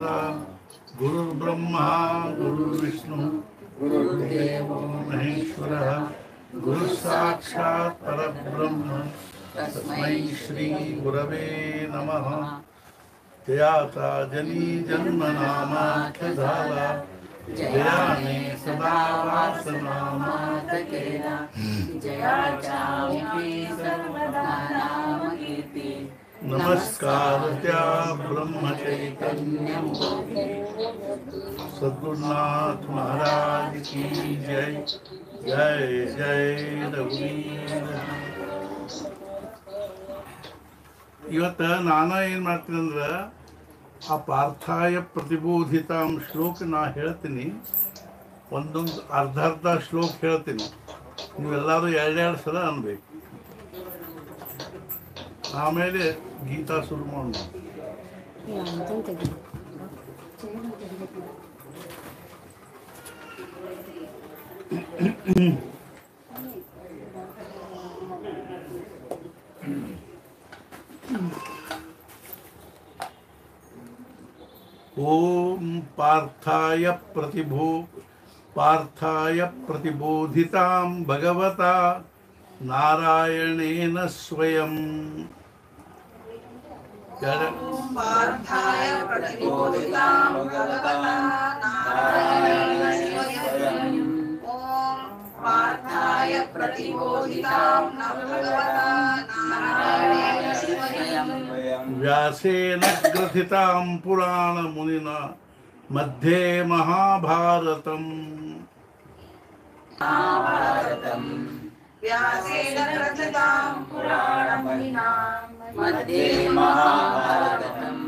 गुरुर्ब्रह्मा गुरुर्विष्णु गुरुर्देवो महेश्वरः गुरुः साक्षात् परब्रह्म तस्मै श्री गुरवे नमः। जयाता जनी जन्मनामाख्यधारा जयाने सदा वासनामातकेरा जयाचाम्ये सर्वदा नामकीर्ति नमस्कार त्या ब्रह्मचैतन्यम सद्गुरुनाथ महाराज की जय जय जय रघुवीर। ಇವತ್ತು ನಾನು ಏನು ಮಾಡ್ತೀನಿ ಅಂದ್ರೆ ಆ ಪಾರ್ಥಾಯ ಪ್ರತಿಬೋಧಿತಾಂ ಶ್ಲೋಕ ನಾ ಹೇಳ್ತೀನಿ, ಒಂದೊಂದು ಅರ್ಧ ಶ್ಲೋಕ ಹೇಳ್ತೀನಿ, ನೀವೆಲ್ಲರೂ ಎರಡೆರಡು ಸಲ ಅನ್ಬೇಕು. ಆಮೇಲೆ ಗೀತಾ ಶುರು ಮಾಡೋಣ. ಓಂ ಪಾರ್ಥಾಯ ಪ್ರತಿಬೋಧಿತಾಂ ಭಗವತಾ ನಾರಾಯಣೇನ ಸ್ವಯಂ. पार्थाय प्रतिबोधितां भगवता नारायणेन स्वयं। ओम पार्थाय प्रतिबोधितां भगवता नारायणेन स्वयं। व्यासेन ग्रथितां पुराण मुनिना मध्ये महाभारतम् व्यासेन ग्रथितां पुराणमुनिना मध्ये महाभारतम्.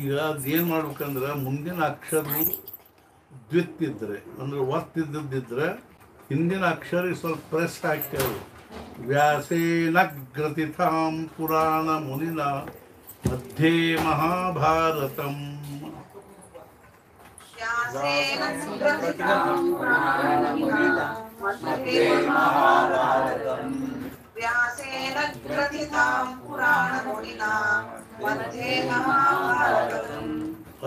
ಈಗ ಅದೇನು ಮಾಡ್ಬೇಕಂದ್ರೆ ಮುಂದಿನ ಅಕ್ಷರ ದ್ವಿತ್ತಿದ್ರೆ ಅಂದ್ರೆ ಒತ್ತಿದ್ದಿದ್ರೆ ಹಿಂದಿನ ಅಕ್ಷರ ಸ್ವಲ್ಪ ಪ್ರೆಸ್ ಹಾಕ್ತೇವೆ. ವ್ಯಾಸೇನ ಗ್ರಥಿತಾಂ ಪುರಾಣ ಮುನಿನ ಮಧ್ಯೆ ಮಹಾಭಾರತಂ. व्यासेन ग्रथितां पुराणमुनिना मध्ये महाभारतम्. व्यासेन ग्रथितां पुराणमुनिना मध्ये महाभारतम्.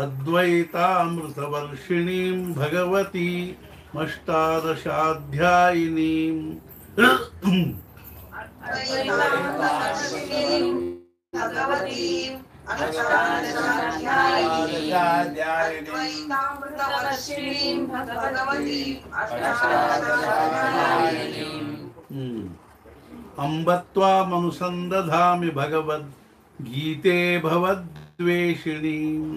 अद्वैतामृतवर्षिणीं भगवती अष्टादशाध्यायिनीं भगवतीं अष्टादशाध्यायिनीं भगवतीं अष्टादशाध्यायिनीं अम्ब त्वामनुसन्दधामि भगवद्गीते भवद्वेषिणीम्.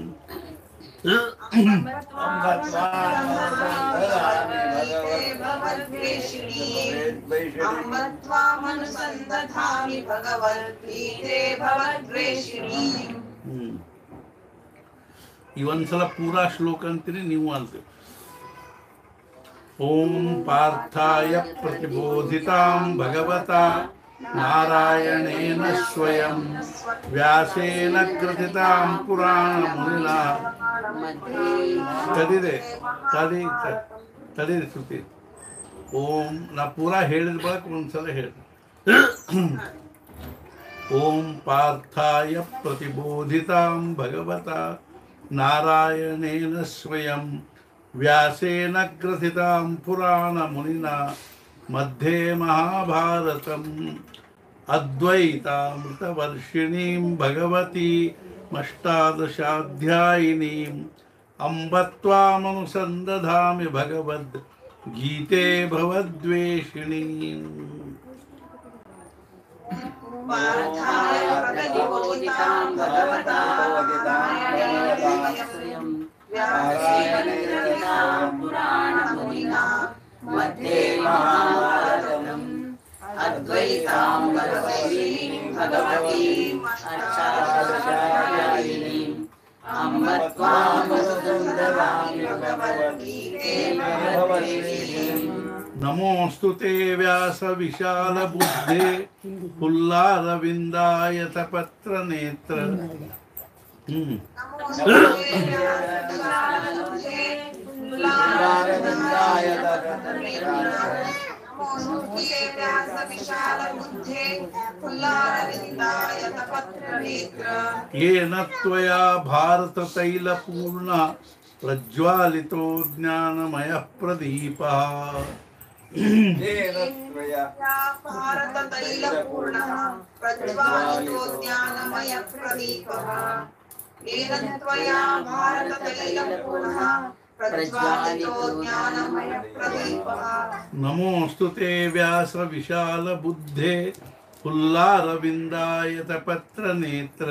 अम्बत्वामनुसन्दधामि भगवद्गीते भवद्वेषिणीम्. ಇವೊಂದ್ಸಲ ಪೂರಾ ಶ್ಲೋಕ ಅಂತೀರಿ ನೀವು ಅಂತೀರಿ. ಓಂ ಪಾರ್ಥಾಯ ಪ್ರತಿಬೋಧಿತಾಂ ಭಗವತಾ ನಾರಾಯಣೇನ ಸ್ವಯಂ ವ್ಯಾಸೇನ ಗ್ರಥಿತಾಂ ಪುರಾಣ ಮುನಿನಾ. ತಡೀರಿ ಶ್ರುತಿ. ಓಂ ನಾ ಪೂರಾ ಹೇಳಿದ ಬಳಕ ಒಂದ್ಸಲ ಹೇಳಿ. ಓಂ ಪಾರ್ಥಾಯ ಪ್ರತಿಬೋಧಿತಾಂ ಭಗವತಾ ನಾರಾಯಣೇನ ಸ್ವಯಂ ವ್ಯಾಸೇನ ಗ್ರಥಿತಾಂ ಪುರಾಣ ಮುನಿನಾ मध्ये महाभारतम्. अद्वैतामृतवर्षिणीं भगवती अष्टादशाध्यायिनीम् अम्ब त्वामनुसन्दधामि भगवद्गीते भवद्वेषिणीम्. पार्थाय प्रतिबोधितां भगवता नारायणेन स्वयं. व्यासेन ग्रथितां पुराणमुनिना मध्ये महाभारतम्. अद्वैतामृतवर्षिणीं भगवतीं अष्टादशाध्यायिनीम् अम्ब त्वामनुसन्दधामि भगवद्गीते भवद्वेषिणीम्. नमोऽस्तु ते व्यास विशाल बुद्धे फुल्लारविन्दायत पत्र नेत्र. नमोस्तुते व्यास विशाल बुद्धे फुल्लारविन्दायत पत्रनेत्र येन त्वया भारततैलपूर्ण प्रज्वालितो ज्ञानमयः प्रदीपः येन त्वया भारततैलपूर्णः प्रज्वालितो ज्ञानमयः प्रदीपः येन त्वया भारततैलपूर्णः प्रज्वालितो ज्ञानमयः प्रदीपः नमोऽस्तुते व्यास विशाल बुद्धे फुल्लारविन्दायत पत्रनेत्र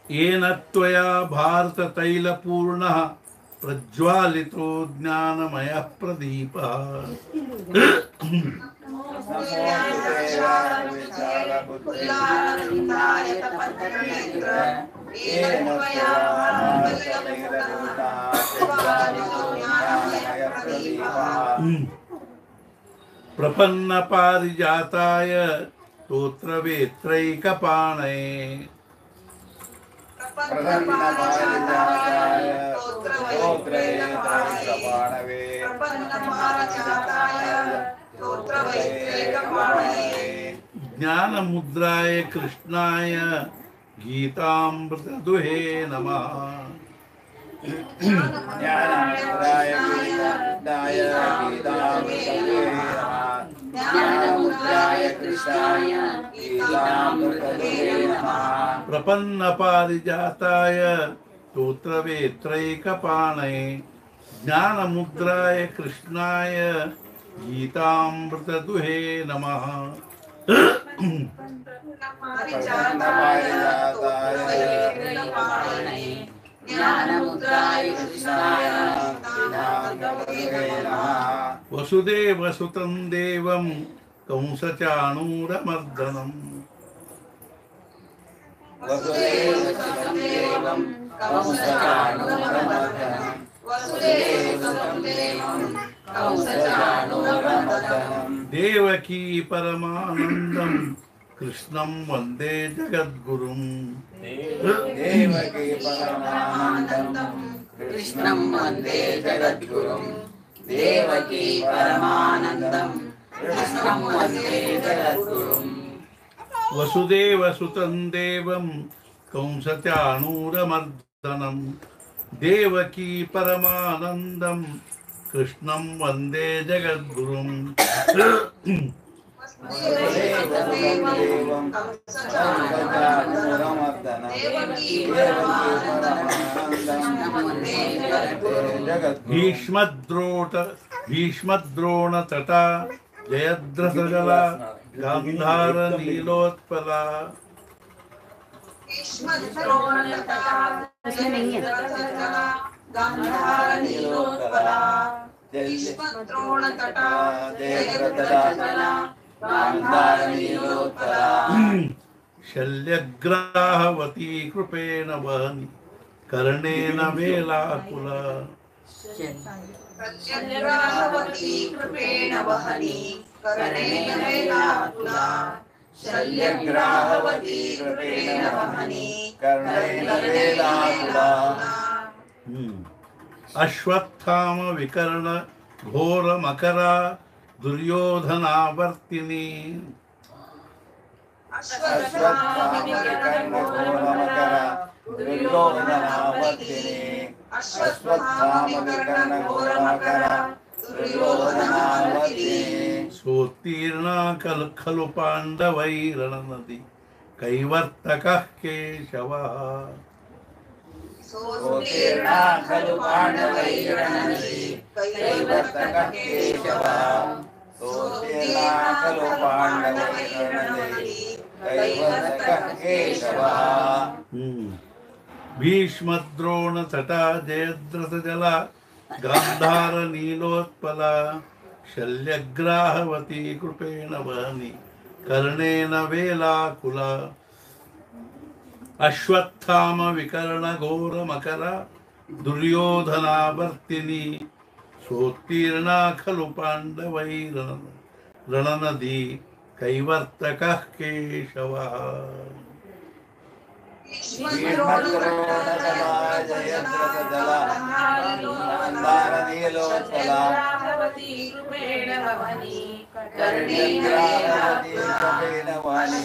येन त्वया भारततैलपूर्णः प्रज्वालितो ज्ञानमयः प्रदीपः फुल्लारविन्दायत पत्रनेत्र येन त्वया भारततैलपूर्णः प्रज्वालितो ज्ञानमयः प्रदीपः प्रपन्न पारिजाताय स्तोत्रवेत्रैकपाणये प्रपन्नपारिजाताय स्तोत्रवैत्रैकपाणवे ज्ञानमुद्राय कृष्णाय गीतामृतदुहे नमः ज्ञानमुद्राय कृष्णाय गीतामृतदुहे नमः ज्ञानमुद्राय कृष्णाय गीतामृतदुहे नमः प्रपन्न पारिजाताय स्तोत्रवेत्रैकपाणये ज्ञानमुद्राय कृष्णाय गीतामृतदुहे नमः ज्ञानमुद्राय कृष्णाय वसुदेवसुतं देवं कंसचाणूरमर्दनम् वसुदेवसुतं देवं कंसचाणूरमर्दनम् वसुदेवसुतं देवं कंसचाणूरमर्दनम् देवकी परमानन्दं कृष्णं वन्दे जगद्गुरुम् देवकी परमानन्दं कृष्णं वन्दे जगद्गुरुं देवकी परमानन्दं कृष्णं वन्दे जगद्गुरुं वसुदेवसुतं देवं कंसचाणूरमर्दनं देवकी परमानन्दं कृष्णं वन्दे जगद्गुरुम् देवं कंसचाणूरमर्दनं देवकी परमानन्दं भीष्मद्रोणतटा जयद्रथजला गान्धारनीलोत्पला शल्यग्राहवती कृपेण वहनि कर्णेन वेलाकुला शल्यग्राहवती कृपेण वहनि कर्णेन वेलाकुला शल्यग्राहवती कृपेण वहनि कर्णेन वेलाकुला अश्वत्थाम विकर्ण घोर मकरा दुर्योधनावर्तिनी सोत्तीर्णा खलु पाण्डवैरणनदी कैवर्तकः केशवः सोत्तीर्णा खलु पाण्डवैरणनदी कैवर्तकः केशवः सोत्तीर्णा खलु पाण्डवैरणनदी कैवर्तकः केशवः भीष्मद्रोणतटा जयद्रथजला गान्धारनीलोत्पला शल्यग्राहवती कृपेण वहनि कर्णेन वेलाकुला अश्वत्थाम विकर्ण घोर मकरा दुर्योधनावर्तिनी सोत्तीर्णा खलु पाण्डवैरणनदी कैवर्तकः केशवः भीष्मद्रोणतटा जयद्रथजला गान्धारनीलोत्पला भवति कृपेण भवनि कर्णेन्द्रेण वहनि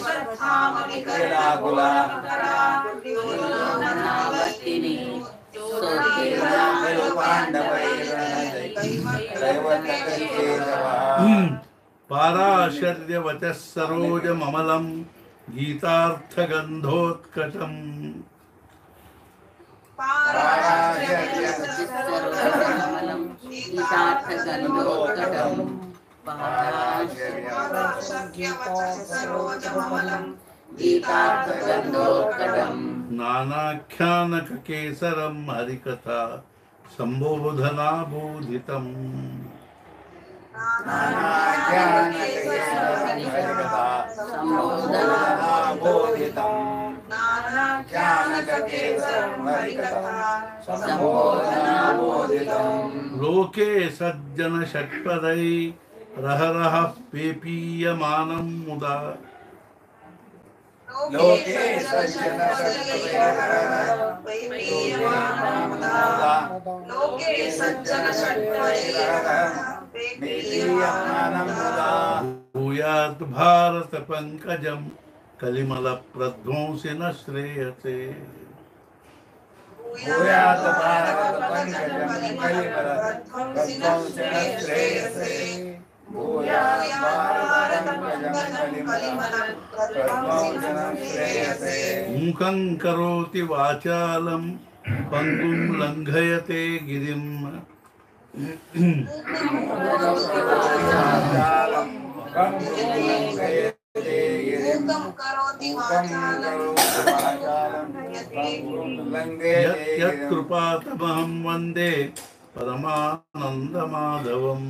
पाराशर्यवचः सरोजममलं गीतार्थगन्धोत्कटम् नानाख्यानककेसरं हरिकथा सम्बोधनाबोधितम् लोके सज्जन षट्पदै रहरः पेपीयमानं मुदा लोके सज्जन लोके सज्जन भूयात् भारत पंकजं कलिमल प्रध्वंसि न श्रेयसे भूयात् भारत पंकजं कलिमल प्रध्वंसि न श्रेयसे भूयात् भारत पंकजं कलिमल प्रध्वंसि न श्रेयसे मूकं करोति वाचालं पंगुं लंघयते गिरिं यत्कृपातमहं वन्दे परमानन्दमाधवम्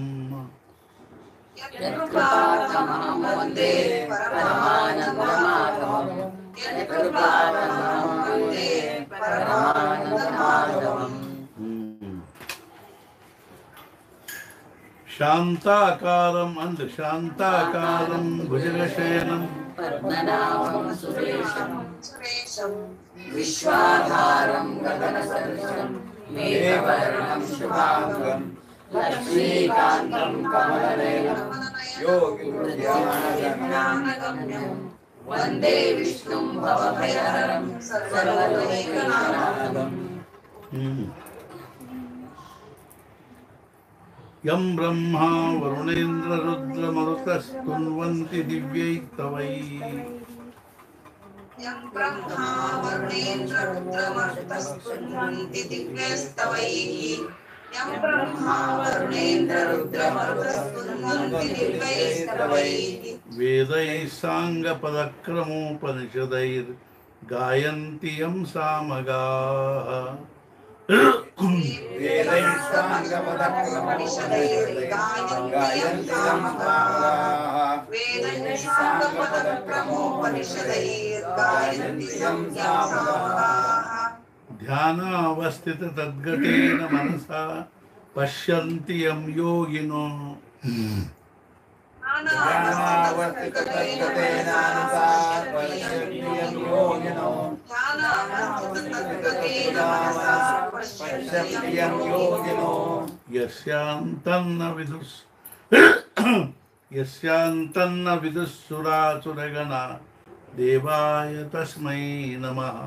शांताकारं शांताकारं भुजगशयनं पद्मनाभं सुरेशं विश्वाधारं गगनसदृशं मेघवर्णं शुभांगं लक्ष्मीकान्तं कमलनयनं योगिज्ञानगम्यं वन्दे विष्णुं भवभयहरं सर्वलोकैकनाथम् यं ब्रह्मा वरुणेन्द्र रुद्रमरुतस्तुन्वन्ति दिव्यैस्तवैः यं ब्रह्मा वरुणेन्द्र रुद्रमरुतस्तुन्वन्ति दिव्यैस्तवैः यं ब्रह्मा वरुणेन्द्र रुद्रमरुतस्तुन्वन्ति दिव्यैस्तवैः वेदैः साङ्गपदक्रमोपनिषदैर्गायन्ति यं सामगाः ध्यानावस्थित तद्गतेन मनसा पश्यन्ति यं योगिनो यस्यान्तन्न विदुःसुरासुरगणा देवाय तस्मै नमः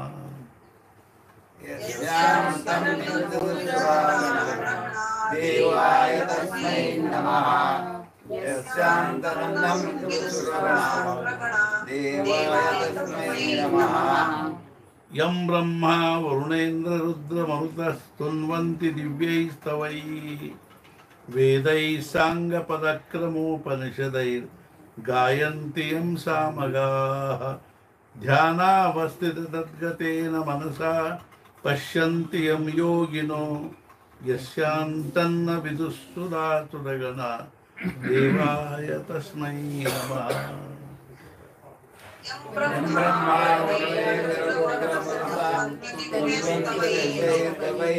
देवाय तस्मै नमः यस्यान्तरन्नं देवाय तस्मै नमः यं ब्रह्मा वरुणेन्द्र रुद्रमरुतस्तुन्वन्ति दिव्यैस्तवैः वेदैः साङ्गपदक्रमोपनिषदैर्गायन्ति यं सामगाः ध्यानावस्थिततद्गतेन मनसा पश्यन्ति यं योगिनो यस्यान्तन्न विदुःसुरासुरगणा देवाय तस्मै नमः ब्रह्मा वरुणेन्द्र रुद्रमरुतस्तुन्वन्ति दिव्यैस्तवैः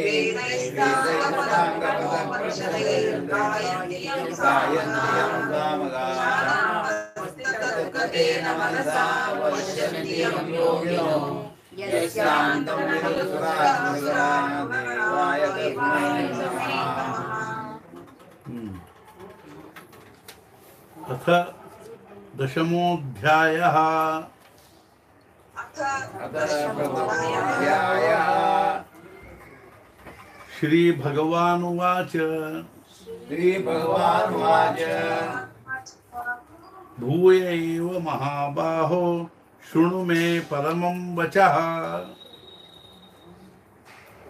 तद्गतेन मनसा पश्यन्ति यं योगिनो यस्यान्तं विदुःसुरासुरगणा देवाय तस्मै नमः अथ दशमोऽध्यायः अथ प्रथमोऽध्यायः श्रीभगवानुवाच श्रीभगवानुवाच भूय एव महाबाहो शृणु मे परमं वचः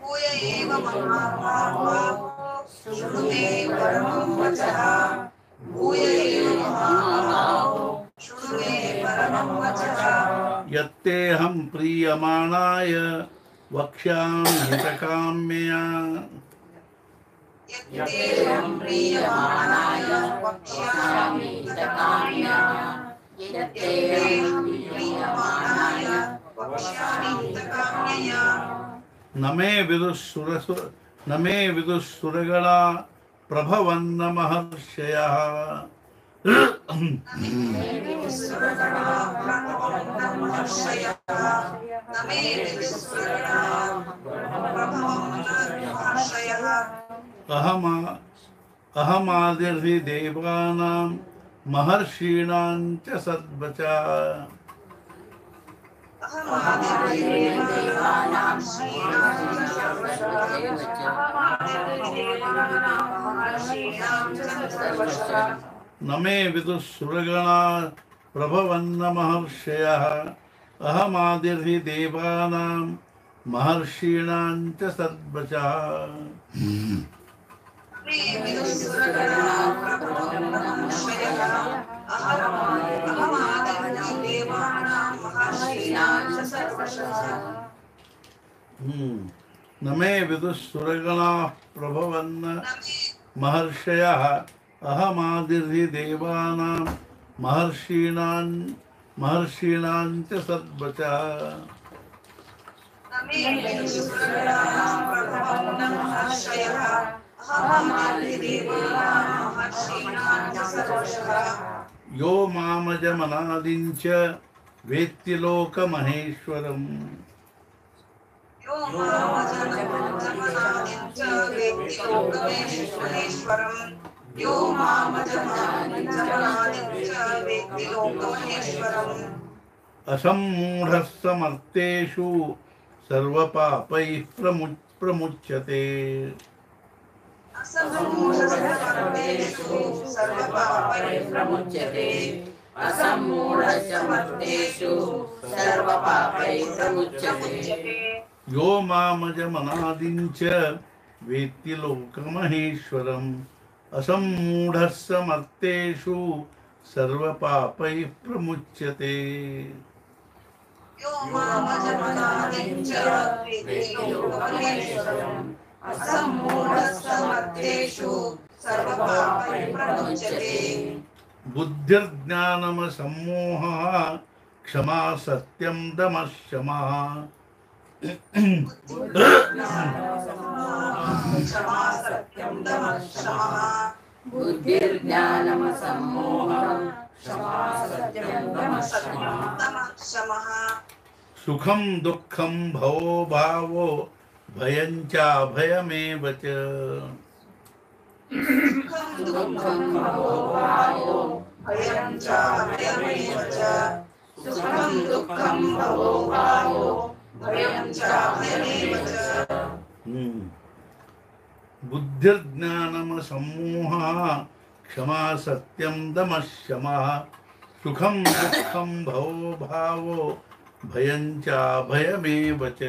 भूय एव महाबाहो शृणु मे परमं वचः भूय एव महाबाहो शृणु मे परमं वचः यत्तेऽहं प्रीयमाणाय वक्ष्यामि हितकाम्यया यत्तेऽहं प्रीयमाणाय वक्ष्यामि हितकाम्यया यत्तेऽहं प्रीयमाणाय वक्ष्यामि हितकाम्यया न मे विदुःसुरगणा प्रभवन्न महर्षयः अहमादिर्हि देवानां महर्षीणां च सद्वचा न मे विदुःसुरगणा प्रभवन्न महर्षयः अहमादिर्हि देवानां महर्षीणां च सद्वचः न मे विदुःसुरगणा प्रभवन्न महर्षयः अहमादिर्हि देवानां महर्षीणां च सद्वचः यो मामजमनादिं च वेत्ति लोकमहेश्वरम् असम्मूढः समर्थेषु सर्वपापैः प्रमुच्यते यो मामजमनादिं च वेत्ति लोकमहेश्वरम् असम्मूढः समर्थेषु सर्वपापैः प्रमुच्यते बुद्धिर्ज्ञानमसम्मोहः क्षमा सत्यं दमः शमः सुखं दुःखं भवो भावो भयं चाभयमेव च बुद्धिर्ज्ञानमसम्मोहः क्षमा सत्यं दमः शमः सुखं दुःखं भवो भावो भयं चाभयमेव च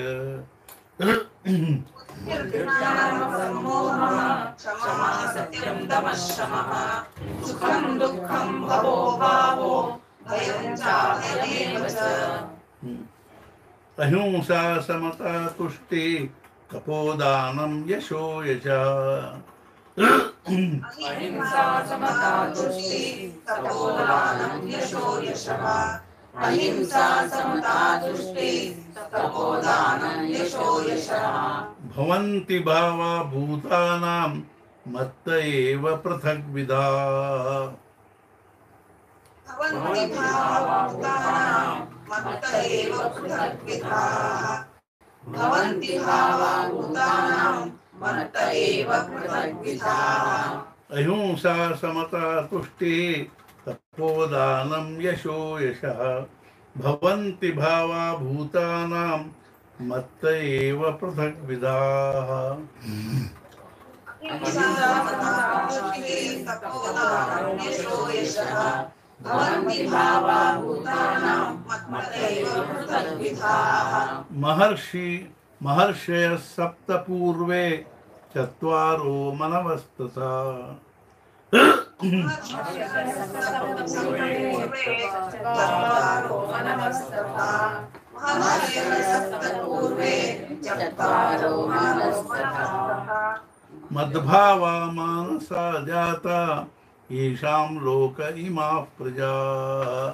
अहिंसा समता तुष्टि तपोदानं यशो यशः भवन्ति भावा भूतानां मत्त एव पृथग्विधाः अहिंसा समता तुष्टि तपोदानं यशो यशः भवन्ति भावा भूतानां मत्त एव पृथग्विधाः। भवन्ति भावा भूतानां मत्तैव पृथग्विधाः। महर्षयः सप्त पूर्वे चत्वारो मनवस्तथा मद्भावा मानसा जाता येषां लोक इमाः प्रजाः।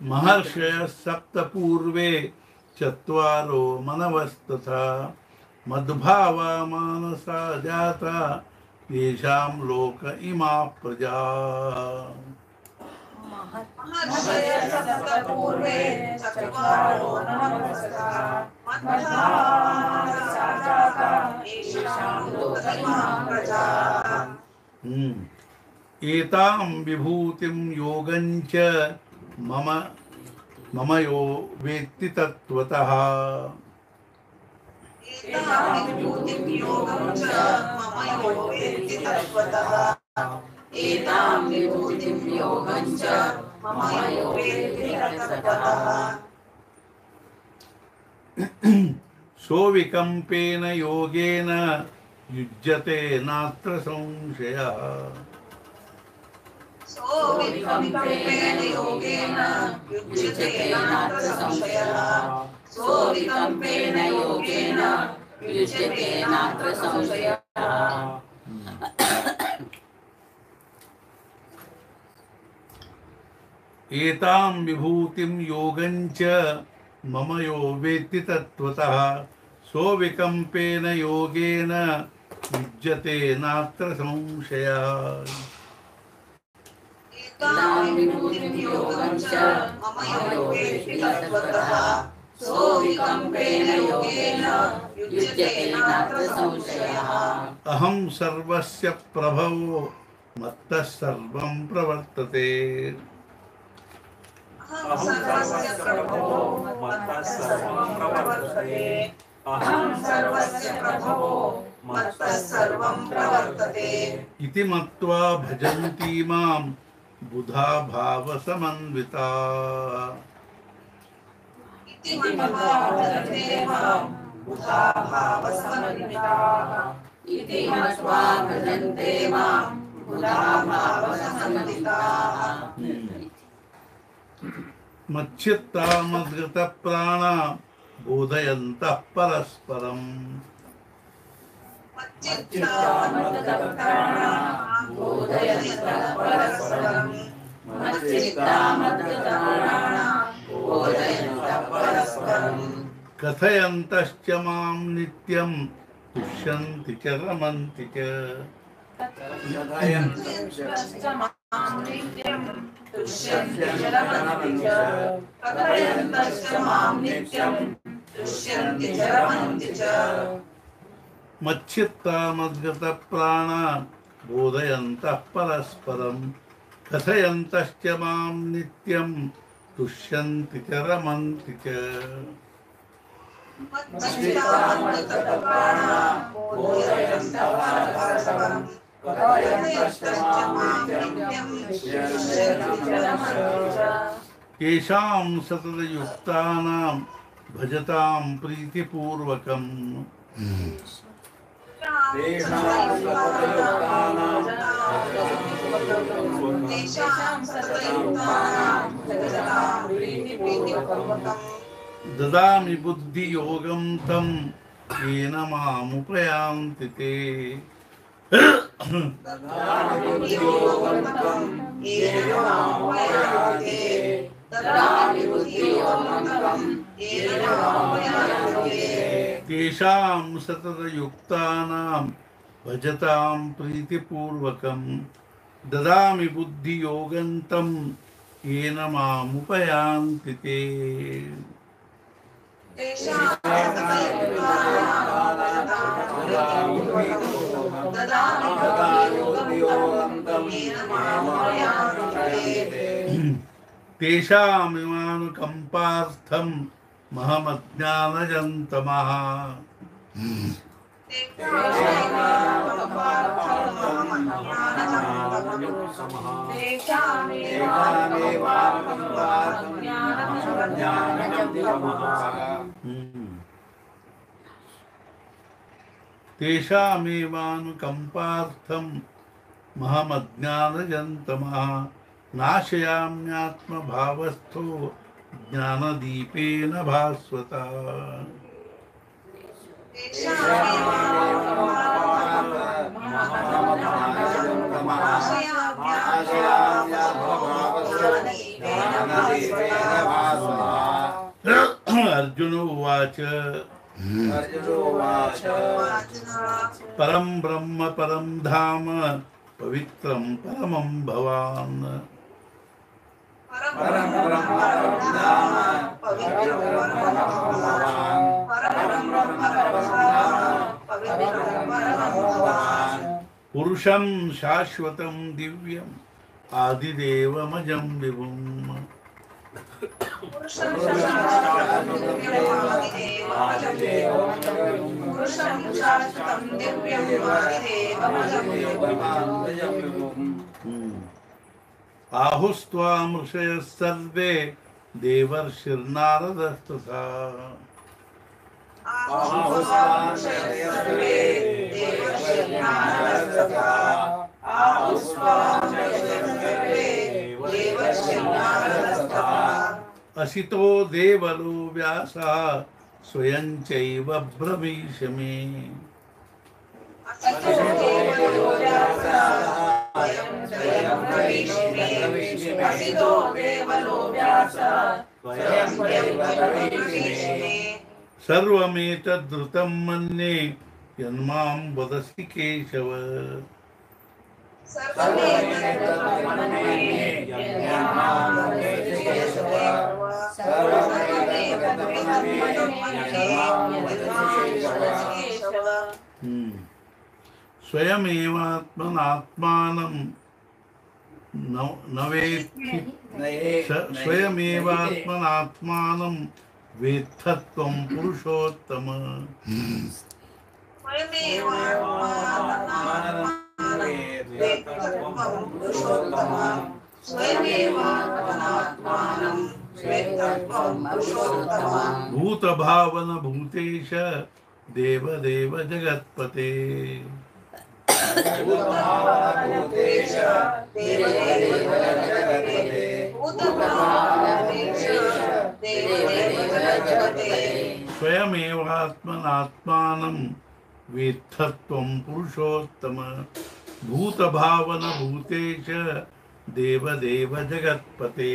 महर्षयः सप्त पूर्वे चत्वारो मनवस्तथा मद्भावा मानसा जाता येषां लोक इमाः प्रजाः। एतां विभूतिं योगञ्च मम यो वेत्ति तत्त्वतः। सोऽविकम्पेन योगेन युज्यते नात्र संशयः। सोऽविकम्पेन योगेन युज्यते नात्र संशयः। सोऽविकम्पेन योगेन युज्यते नात्र संशयः। एतां विभूतिं योगञ्च मम यो वेत्ति तत्त्वतः सोऽविकम्पेन योगेन युज्यते नात्र संशयः। एतां विभूतिं योगञ्च मम यो वेत्ति तत्त्वतः सोऽविकम्पेन योगेन युज्यते नात्र संशयः। अहं सर्वस्य प्रभवो मत्तः सर्वं प्रवर्तते। अहं सर्वस्य प्रभवो मत्तः सर्वं प्रवर्तते। अहं सर्वस्य प्रभवो मत्तः सर्वं प्रवर्तते। इति मत्वा भजन्ति मां बुधा भावसमन्विताः। इति मत्वा भजन्ते मां बुधा भावसमन्विताः। इति मत्वा भजन्ते मां बुधा भावसमन्विताः। मच्चित्ता मद्गतप्राणा बोधयन्तः परस्परम्। कथयन्तश्च मां नित्यं तुष्यन्ति च रमन्ति च। मच्चित्ता मद्गतप्राणा बोधयन्तः परस्परं कथयन्तश्च मां नित्यं तुष्यन्ति च रमन्ति च। येषां सततयुक्तानां भजतां प्रीतिपूर्वकम्। ददामि बुद्धियोगं तं येन मामुपयान्ति ते। तेषां सततयुक्तानां भजतां प्रीतिपूर्वकं ददामि बुद्धियोगं तं येन मामुपयान्ति ते तेषामिमानुकम्पार्थं महमज्ञानजन्तमः तेषामेवानुकम्पार्थं महमज्ञानजन्तमः नाशयाम्यात्मभावस्थो ज्ञानदीपेन भास्वता अर्जुन उवाच परं ब्रह्म परं धाम पवित्रं परमं भवान् पुरुषं शाश्वतं दिव्यम् आदिदेवमजं विभुम् आहुस्त्वां ऋषयः सर्वे देवर्षिर्नारदस्तथा असितो देवलो व्यासः स्वयं चैव ब्रवीषमे सर्वमेतद्धृतं मन्ये यन्मां वदसि केशव स्वयमेवात्मनात्मानं न वेत्ति स्वयमेवात्मनात्मानं वेत्थत्वं पुरुषोत्तम भूतभावन भूतेश देवदेव जगत्पते स्वयमेवात्मनात्मानं वेत्थत्वं पुरुषोत्तम भूतभावन भूतेश देवदेव जगत्पते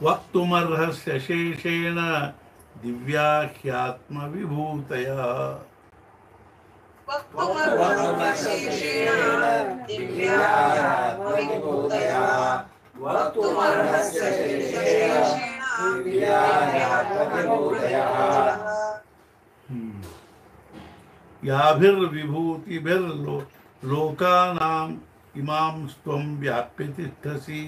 वक्तुमर्हस्य शेषेण दिव्याख्यात्मविभूतया याभिर्विभूतिभिर्लोकानाम् इमां त्वं व्याप्य तिष्ठसि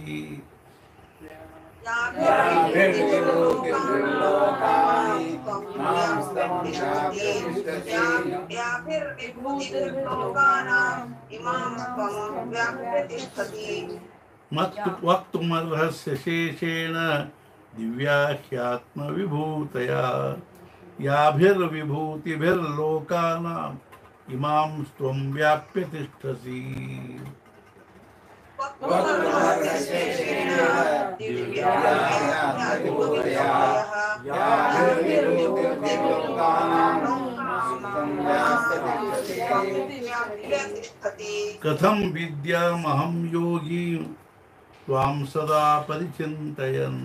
वक्तुमर्हस्य शेषेण दिव्याख्यात्मविभूतया याभिर्विभूतिभिर्लोकानाम् इमां त्वं व्याप्य तिष्ठसि तिष्ठति कथं विद्यामहं योगी त्वां सदा परिचिन्तयन्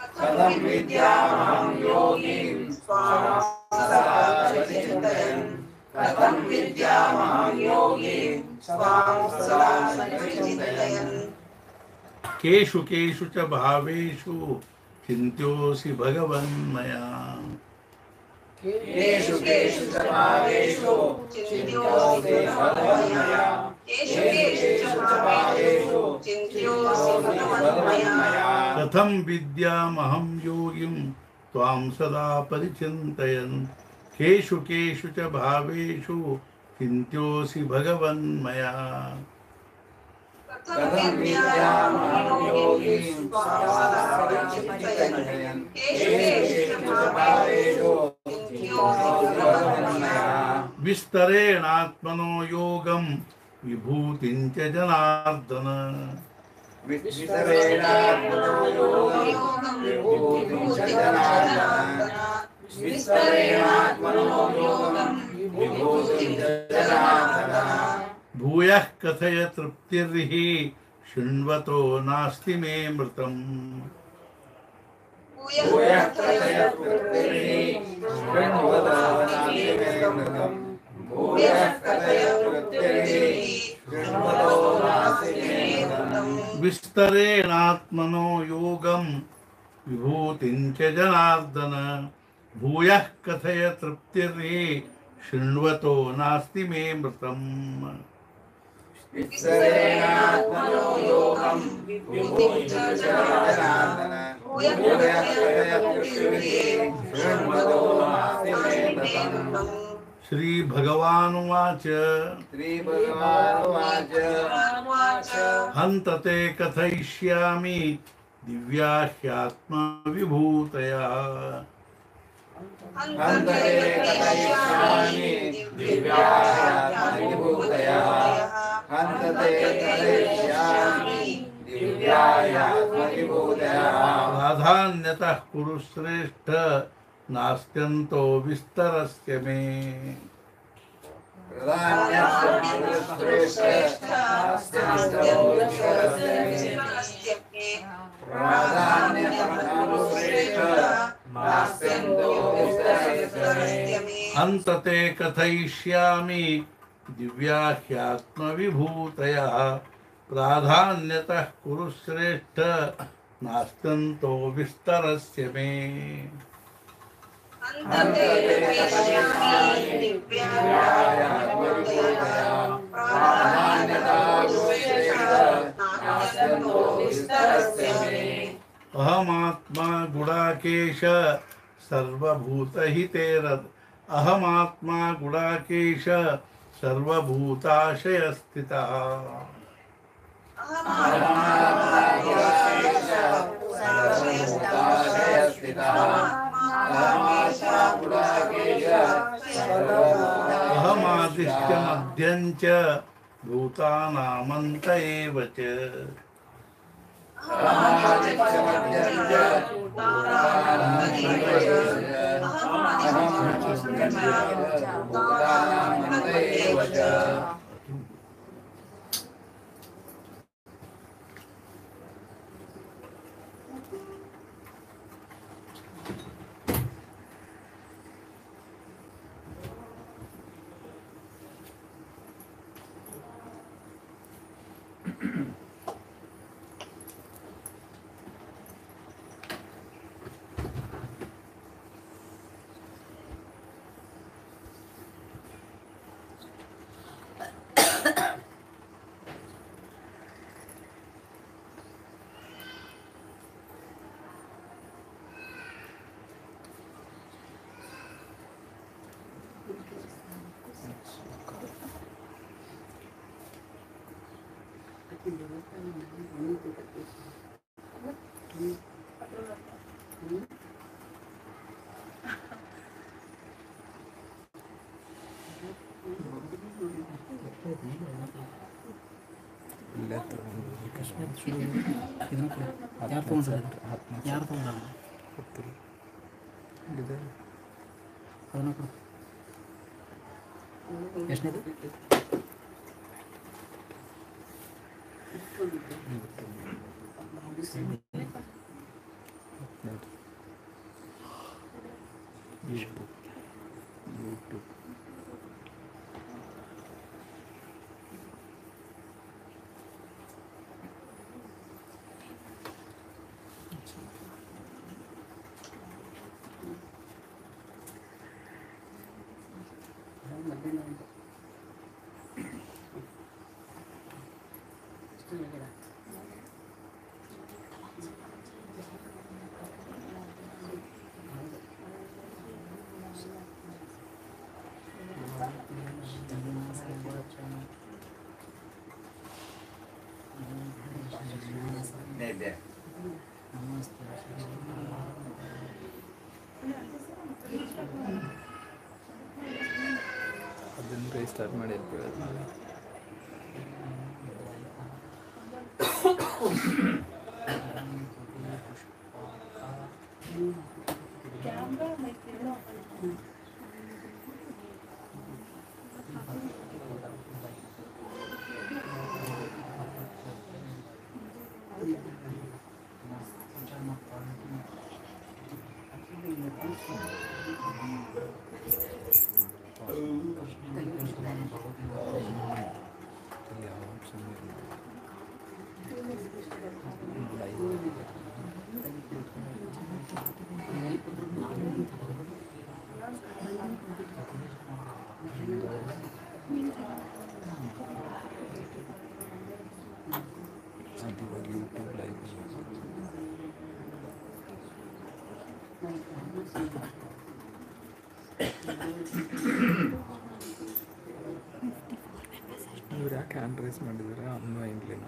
कथं विद्यामहं योगीं स्वां सदा परिचिन्तयन् कथं विद्यामहं योगीं स्वां सदा परिचिन्तयन् केषु केषु च भावेषु चिन्त्योऽसि भगवन्मया केषु केषु च भावेषु चिन्त्योऽसि भगवन्मया केषु केषु च भावेषु चिन्त्योऽसि भगवन्मया कथं विद्यामहं योगिं त्वां सदा परिचिन्तयन् केषु केषु च भावेषु चिन्त्योऽसि भगवन्मया कथं विद्यामहं योगीं स्वां सदा परिचिन्तयन् केषु केषु च भावेषु चिन्त्योऽसि भगवन्मया विस्तरेणात्मनो योगं विभूतिं च जनार्दन विस्तरेणात्मनो योगं विभूतिं च जनार्दन विस्तरेणात्मनो योगं विभूतिं च जनार्दन भूयः कथय तृप्तिर्हि शृण्वतो नास्ति मे मृतम् भूयः कथय तृप्तिर्हि शृण्वतो नास्ति मे मृतम् भूयः कथय तृप्तिर्हि शृण्वतो नास्ति मे मृतम् विस्तरेणात्मनो योगं विभूतिं च जनार्दन भूयः कथय तृप्तिर्हि शृण्वतो नास्ति मे मृतम् विस्तरेणात्मनो योगं विभूतिं च जनार्दन भूयः कथय तृप्तिर्हि शृण्वतो नास्ति मे मृतम् श्री भगवानुवाच श्री भगवानुवाच हन्त ते कथयिष्यामि दिव्या ह्यात्मविभूतया हन्ते कथयिष्यामि दिव्यात्मविभूतया हन्ते कथयिष्यामि दिव्यात्मविभूतया प्राधान्यतः कुरु श्रेष्ठ नास्त्यन्तो विस्तरस्य मे हन्त ते कथयिष्यामि दिव्या ह्यात्मविभूतयः प्राधान्यतः कुरु श्रेष्ठ नास्त्यन्तो विस्तरस्य मे अहमात्मा गुडाकेश सर्वभूतहितेरद अहमात्मा गुडाकेश सर्वभूताशयस्थितः अहमादिश्च मध्यं च भूतानामन्त एव च ಎಷ್ಟನೇದು? ಯೂಟ್ಯೂಬ್ ನೈದ್ಯ ಅದನ್ನು ರೀಸ್ಟಾರ್ಟ್ ಮಾಡಿ ಇರ್ಬೋದು. ಯೂಟ್ಯೂಬ್ ಲೈವ್ ಇವ್ರು ಯಾಕೆ ಹ್ಯಾಂಡ್ ರೈಸ್ ಮಾಡಿದ್ದಾರೆ ಅನ್ನೋ ಇಂಗ್ಲಿನ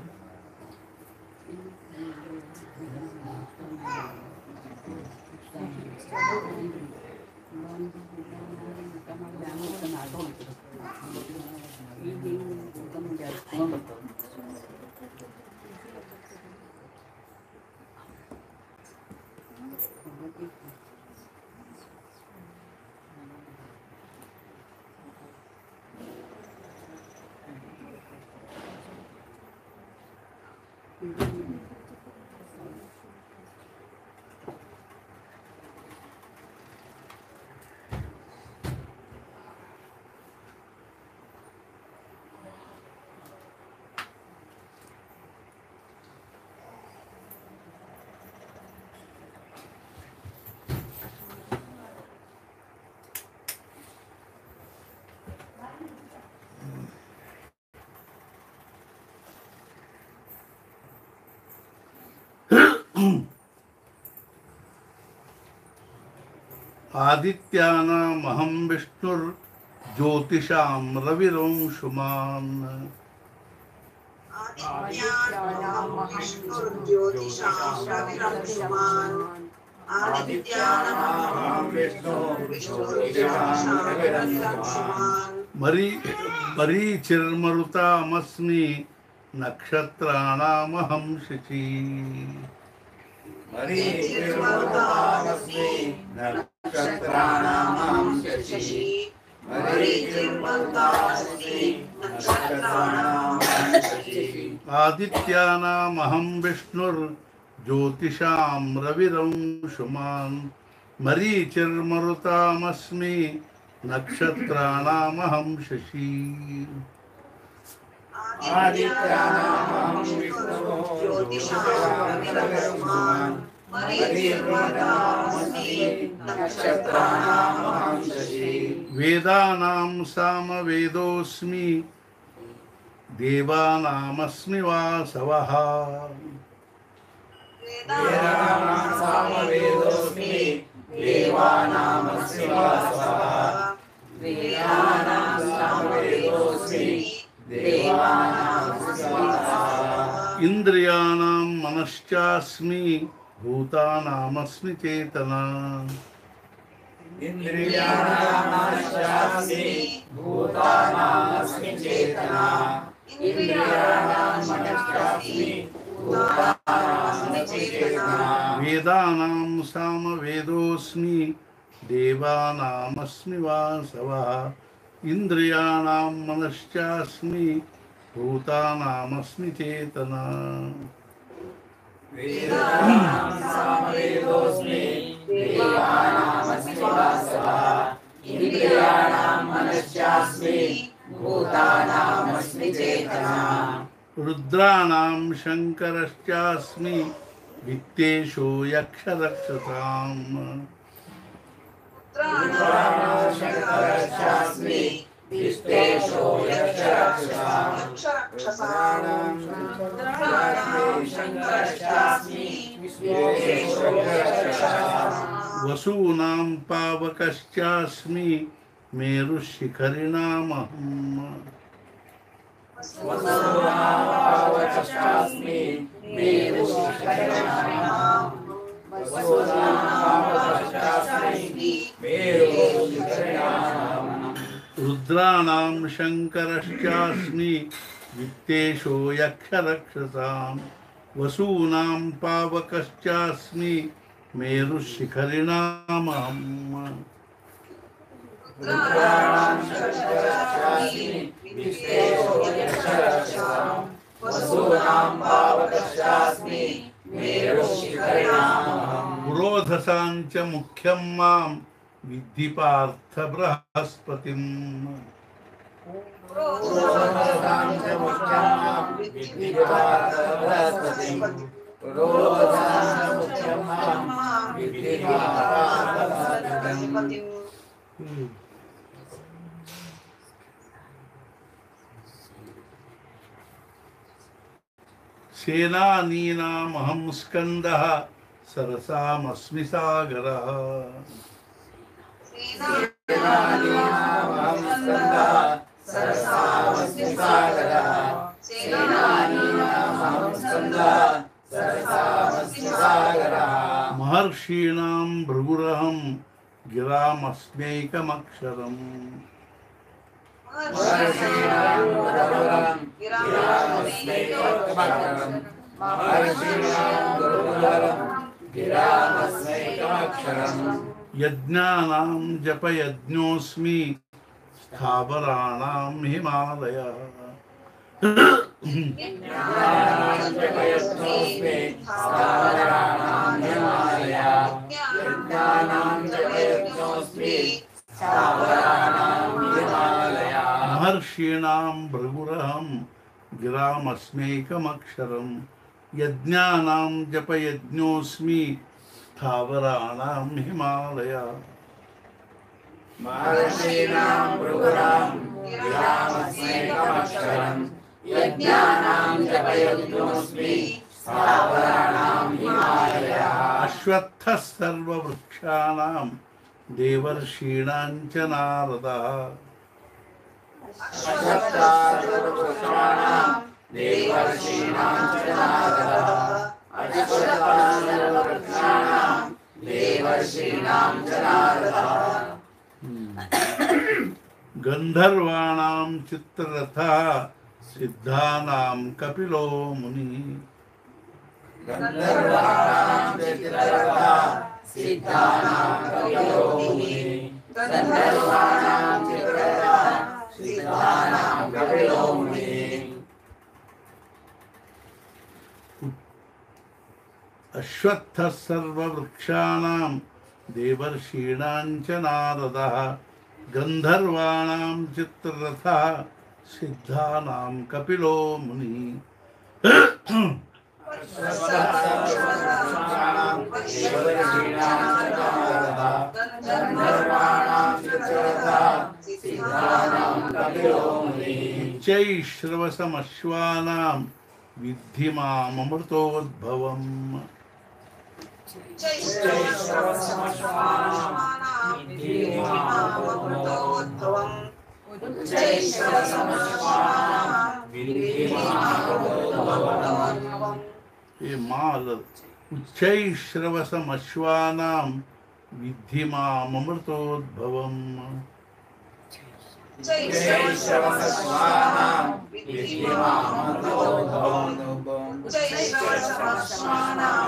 आदित्यानामहं विष्णुर्ज्योतिषां रविरंशुमान् मरीचिर्मरुतामस्मि नक्षत्राणामहं शची मरीचिर्मरुतामस्मि नक्षत्राणामहं शची मरीचिर्मरुतामस्मि नक्षत्राणामहं शची आदित्यानामहं विष्णुर्ज्योतिषां रविरंशुमान् मरीचिर्मरुतामस्मि नक्षत्राणामहं शशी आदित्यानामहं विष्णुर्ज्योतिषां मरीचिर्मरुतामस्मि नक्षत्राणामहं शची वेदानां सामवेदोऽस्मि देवानामस्मि वासवः वेदानां सामवेदोऽस्मि देवानामस्मि वासवः वेदानां सामवेदोऽस्मि देवानामस्मि वासवः इन्द्रियाणां मनश्चास्मि भूतानामस्मि चेतना इन्द्रियाणां मनश्चास्मि भूतानामस्मि चेतना इन्द्रियाणां मनश्चास्मि भूतानामस्मि चेतना वेदानां सामवेदोऽस्मि देवानामस्मि वासवः ಇಂದ್ರಿಯಾಣಾಂ ಮನಶ್ಚಾಸ್ಮಿ ಭೂತಾನಾಮಸ್ಮಿ ಚೇತನ वेदानां सामवेदोऽस्मि देवानामस्मि वासवः इन्द्रियाणां मनश्चास्मि भूतानामस्मि चेतना ರುದ್ರಾಣಾಂ ಶಂಕರಶ್ಚಾಸ್ಮಿ ವಿತ್ತೇಶೋ ಯಕ್ಷರಕ್ಷಸಾಂ रुद्राणां शङ्करश्चास्मि वित्तेषो यक्षरक्षसां शङ्करश्चास्मि वित्तेषो यक्षरक्षसां ವಸೂನಾಂ ಪಾವಕಶ್ಚಾಸ್ಮಿ ಮೇರುಶಿಖರಿಣಾಮಹಂ वसुनामावचश्चास्मि ರುದ್ರಾಣಾಂ ಶಂಕರಶ್ಚಾಸ್ಮಿ ವಿತ್ತೇಶೋ ಯಕ್ಷರಕ್ಷಸಾಂ ವಸೂನಾಂ ಪಾವಕಶ್ಚಾಸ್ಮಿ ಮೇರುಶಿಖರಿಣಾಮಹಂ ಪುರೋಧಸಾಂಚ ಮುಖ್ಯಂ ಮಾಂ ವಿದ್ಧಿ ಪಾರ್ಥ ಬೃಹಸ್ಪತಿಂ ಸೇನಾನೀನಾಮಹಂ ಸ್ಕಂದಃ ಸರಸಾಮಸ್ಮಿ ಸಾಗರಃ ಮಹರ್ಷೀಣಾಂ ಭೃಗುರಹಂ ಗಿರಾಮಸ್ಮ್ಯೈಕಮಕ್ಷರಂ ಯಜ್ಞಾನಾಂ ಜಪಯಜ್ಞೋಸ್ಮಿ ಸ್ಥಾವರಾಣಾಂ ಹಿಮಾಲಯಃ ಮಹರ್ಷೀಣಾಂ ಭೃಗುರಹಂ ಗಿರಾಮಸ್ಮ್ಯೈಕಮಕ್ಷರಂ ಯಜ್ಞಾನಾಂ ಜಪಯಜ್ಞೋಸ್ಮಿ ಸ್ಥಾವರಾಣಾಂ ಹಿಮಾಲಯಃ महर्षीणां भृगुरां गिरामस्मैकमक्षरं यज्ञानां जपयज्ञोऽस्मि स्थावराणां हिमालयः ಅಶ್ವತ್ಥಃ ಸರ್ವವೃಕ್ಷಾಣಾಂ ದೇವರ್ಷೀಣಾಂ ಚ ನಾರದಃ अश्वत्थाश्वत्थानां देवर्षीणां च नारदः अश्वत्थाश्वत्थानां देवर्षीणां च नारदः ಗಂಧರ್ವಾಣಾಂ ಚಿತ್ರರಥಃ ಸಿದ್ಧಾನಾಂ ಕಪಿಲೋ ಮುನಿ गन्धर्वाणां चित्ररथः सिद्धानां कपिलो मुनिः गन्धर्वाणां चित्ररथः सिद्धानां कपिलो मुनिः ಅಶ್ವತ್ಥಃ ಸರ್ವವೃಕ್ಷಾಣಾಂ ದೇವರ್ಷೀಣಾಂ ಚ ನಾರದಃ ಗಂಧರ್ವಾಣಾಂ ಚಿತ್ರರಥಃ ಸಿದ್ಧಾನಾಂ ಕಪಿಲೋ ಮುನಿ ಉಚ್ಚೈಶ್ರವಸಮಶ್ವಾನಾಂ ವಿದ್ಧಿ ಮಾಮೃತೋದ್ಭವಂ ಉಚ್ಚೈಶ್ರವಸಮಶ್ವಾನಾಂ ವಿದ್ಧಿ ಮಾಮೃತೋದ್ಭವಂ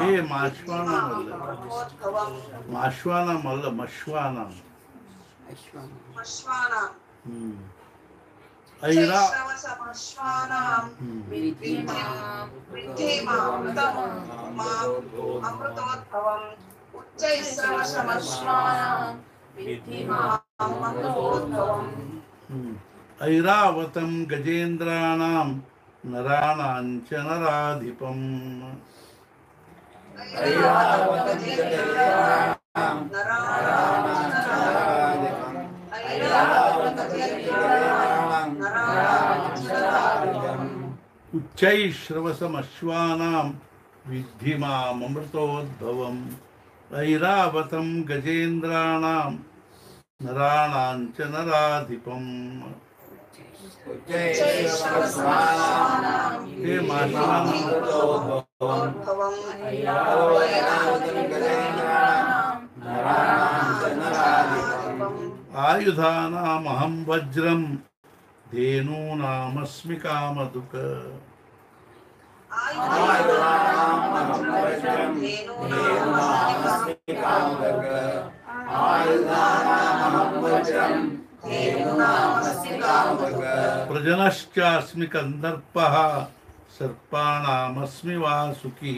ಏ ಮಾಶ್ವಾನಮಲ್ಲ ಮಾಶ್ವಾನಮಲ್ಲ ಮಶ್ವಾನ ऐरा श्रवसमश्वानां अमृतोद्भवम् उच्चैश्रवसमश्वानां अमृतोद्भवम् ऐरावतं गजेन्द्राणां नराणां च नराधिपम् उच्चैश्रवसमश्वानां विद्धि मामृतोद्भवम् ऐरावतं गजेन्द्राणां नराणां च नराधिपम् हे मानवानां आयुधानामहं वज्रं धेनूनामस्मि कामधुक् प्रजनश्चास्मि कन्दर्पः सर्पाणामस्मि वासुकी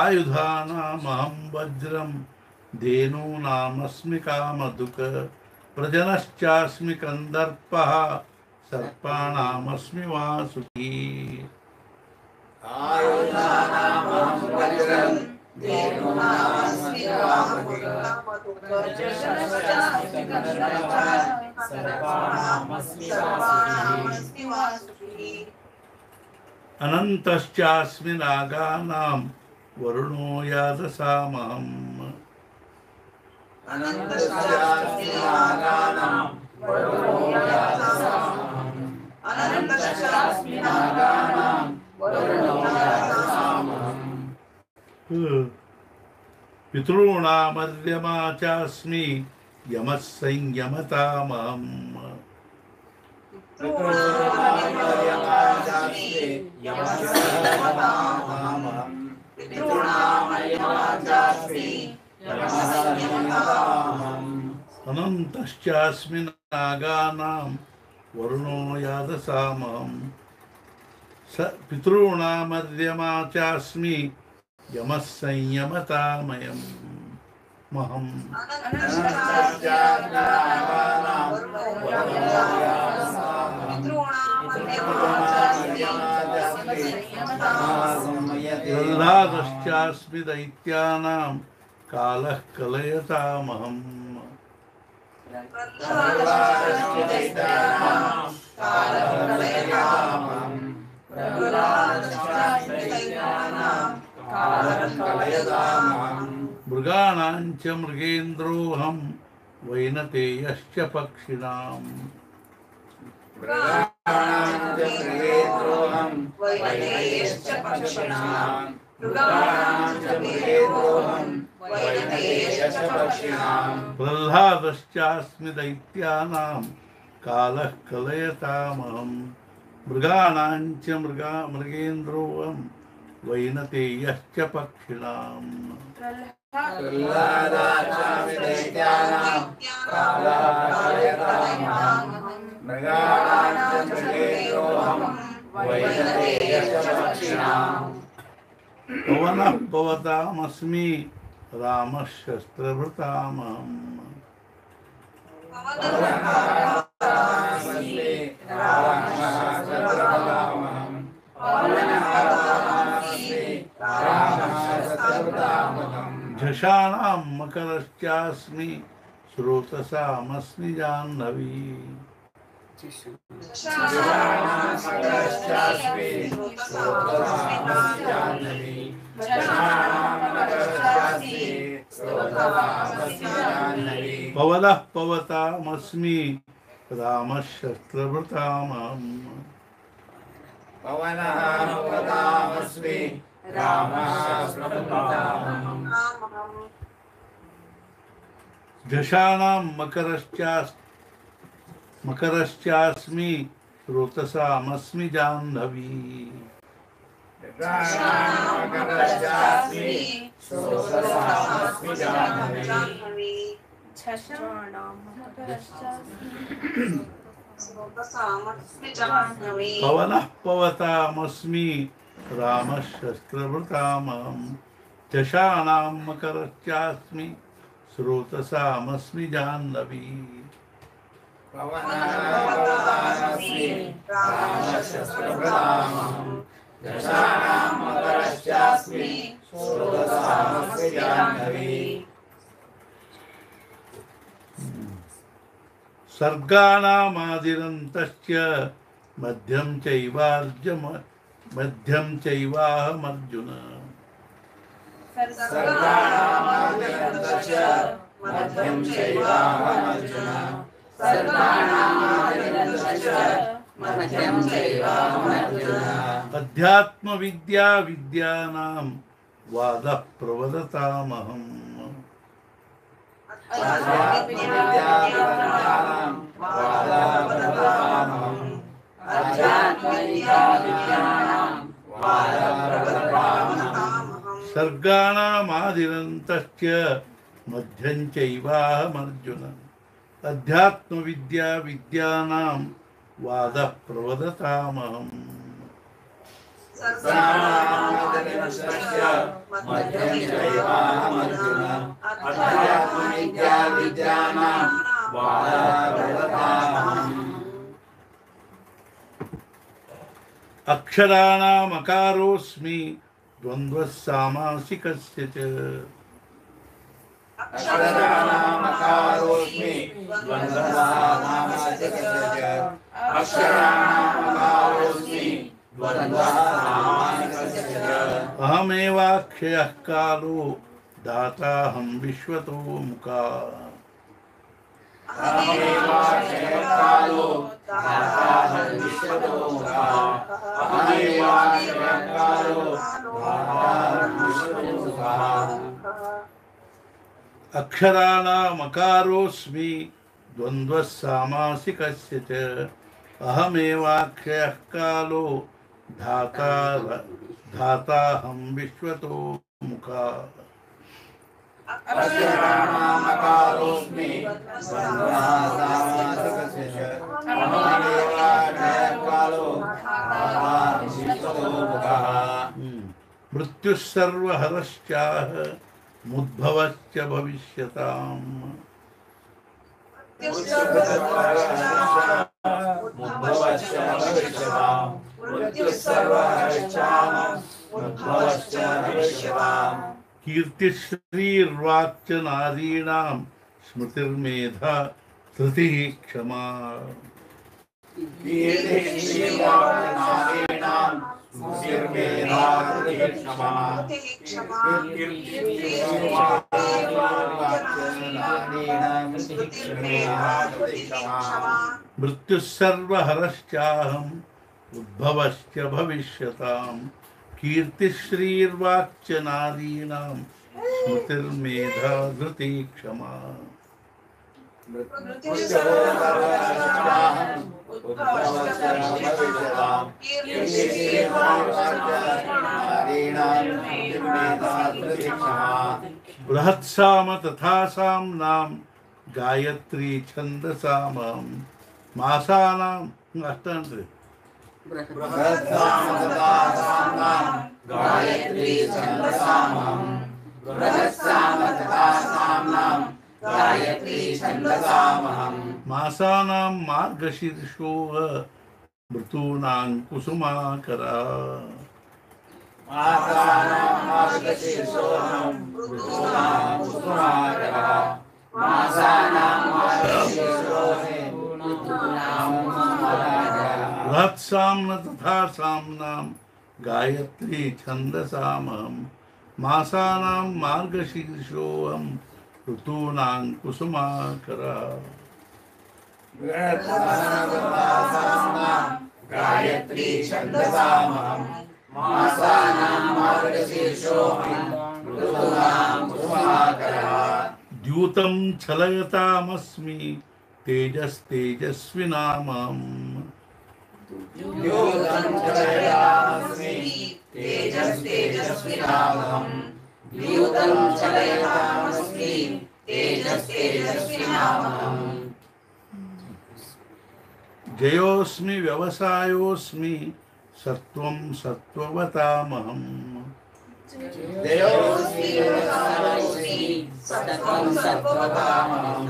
आयुधानामहं वज्रं धेनूनामस्मि कामधुक् प्रजनश्चास्मि कन्दर्पः सर्पाणामस्मि वासुकी अनन्तश्चास्मि नागानां वरुणो यादसामहम् पितॄणामर्यमा चास्मि यमः संयमतामहम् अनन्तश्चास्मि नागानां वरुणो यादसामहम् पितॄणामर्यमा चास्मि यमः संयमतामयम् महम् प्रह्लादश्चास्मि दैत्यानां कालः कलयतामहम् मृगाणां च मृगेन्द्रोऽहं वैनतेयश्च पक्षिणाम् प्रह्लादश्चास्मि दैत्यानां कालः कलयतामहम् मृगाणां च मृगेन्द्रोऽहं वैनतेयश्च पक्षिणाम् पवनः पवतामस्मि रामः शस्त्रभृतामहम् झषाणां मकरश्चास्मि स्रोतसामस्मि जाह्नवी पवनः पवतामस्मि रामः शस्त्रभृतामहम् झषाणां मकरश्चास्मि स्रोतसामस्मि जाह्नवी यज्ञानामकरश्चास्मि श्रोत्रसामस्मि जाह्नवी पवनः पवतामस्मि रामः शस्त्रभृतामहम् चषाणां मकरश्चास्मि स्रोतसामस्मि जाह्नवी पवनः रामशस्त्रभृतामहम् दशानामकरश्चास्मि श्रोत्रसामस्मि जाह्नवी सर्गाणामादिरन्तश्च मध्यं चैवाहमर्जुन सर्गाणामादिरन्तश्च मध्यं चैवाहमर्जुन सर्गाणामादिरन्तश्च मध्यं चैवाहमर्जुन अध्यात्मविद्या विद्यानां वादः प्रवदतामहम् अध्यात्मविद्यानां वादप्रवदतामहम् अध्यात्मविद्यानां वादप्रवदतामहम् सर्गाणामादिरन्तश्च मध्यं चैवाहमर्जुन अध्यात्मविद्या विद्यानां वादः प्रवदतामहम् सर्गाणामादिरन्तश्च मध्यं चैवाहमर्जुन अध्यात्मविद्या विद्यानां वादप्रवदतामहम् अक्षराणामकारोऽस्मि द्वन्द्वः सामासिकस्य च अक्षराणामकारोऽस्मि द्वन्द्वसामासिकस्य अक्षराणामकारोऽस्मि द्वन्द्वसामासिकस्य अहमेवाक्षयः कालो दाताहं विश्वतो मुखा अहमेवाक्षयकालो दाताहं विश्वतो मुखः अहमेवाक्षयकालो दाताहं विश्वतो मुखः अक्षराणामकारोऽस्मि द्वन्द्वः सामासिकस्य च अहमेवाक्षयः कालो धाताहं विश्वतो मुखा अक्षराणामकारोऽस्मि द्वन्द्वसामासिकस्य च अहमेवाक्षयकालो दाताहं विश्वतो मुखः मृत्युः सर्वहरश्चाह मुद्भवश्च भविष्यताम् मुद्भवश्च भविष्यताम् मृत्युः सर्वहरश्चामुद्भवश्च भविष्यताम् कीर्तिश्रीर्वाक्च नारीणां स्मृतिर्मेधा धृतिः क्षमा कीर्तिश्रीवाक्यनादीनां स्मृतिर्मेधा धृतिः क्षमा कीर्तिश्रीवाक्यनादीनां स्मृतिर्मेधा धृतिः क्षमा मृत्युः सर्वहरश्चाहम् उद्भवश्च भविष्यताम् कीर्तिश्रीर्वाक्च नारीणां स्मृतिर्मेधा धृतिः क्षमा बृहत्साम तथा साम्नां गायत्री छन्दसामहं मासानां अष्टान्तरे गायत्री छन्दसामहं बृहत्सामतथासाम्नां गायत्री छन्दसामहं मासानां मार्गशीर्षोः ऋतूनां कुसुमाकरा मासानां मार्गशीर्षोऽहं ऋतूनां कुसुमाकरः मासानां मार्गशीर्षोऽहं ऋतूनां कुसुमाकरः बृहत्साम्न तथा साम्नां गायत्री छन्दसामहं मासानां मार्गशीर्षोऽहं ऋतूनां कुसुमाकरा गायत्री छन्दसामहं मासानां मार्गशीर्षोऽहं ऋतूनां कुसुमाकरः द्यूतं छलयतामस्मि तेजस्तेजस्विनामम् द्योतं चलयामस्मि तेजस्तेजस्विनामहम् द्योतं चलयामस्मि तेजस्तेजस्विनामहम् जयोस्मि व्यवसायोस्मि सत्वं सत्ववतामहम् जयोस्मि व्यवसायोस्मि सत्वं सत्ववतामहम्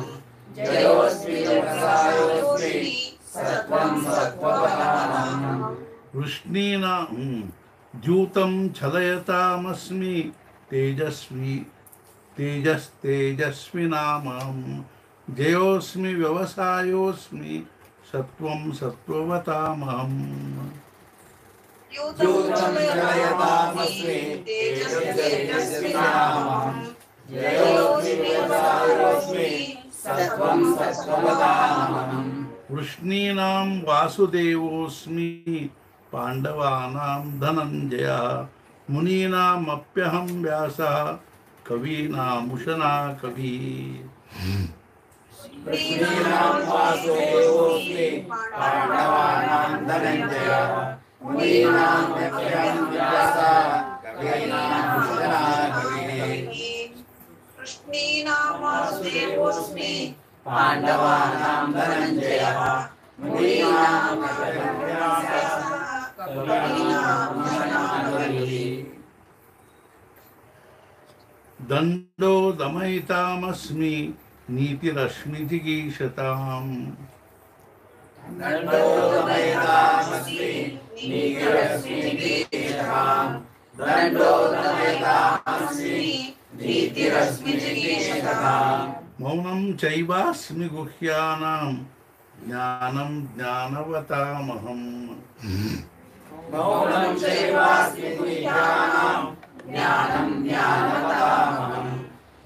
जयोस्मि व्यवसायोस्मि सत्वं सत्ववतामहम् वृष्णीनां द्यूतं छलयतामस्मि तेजस्तेजस्विनामहम् जयोस्मि व्यवसायोस्मि सत्वं सत्ववतामहम् द्यूतं चलयतामस्मि तेजस्तेजस्विनामहम् जयोस्मि व्यवसायोस्मि सत्वं सत्ववतामहम् वृष्णीनां वासुदेवोऽस्मि पाण्डवानां धनञ्जयः मुनीनामप्यहं व्यासः कवीनामुशना कविः वृष्णीनां वासुदेवोऽस्मि पाण्डवानां धनञ्जयः मुनीनामप्यहं व्यासः कवीनामुशना कविः कृष्णीनां वासुदेवोऽस्मि पाण्डवानां धनञ्जयः मुनीनामप्यहं व्यासः कवीनामुशना कविः दण्डो दमयितामस्मि नीतिरश्मिजिगीषताम् दण्डो दमयितामस्मि नीतिरश्मिजिगीषताम् दण्डो दमयितामस्मि नीतिरश्मिजिगीषताम् मौनं चैवास्मि गुह्यानां ज्ञानं ज्ञानवतामहम् मौनं चैवास्मि गुह्यानां ज्ञानं ज्ञानवतामहम्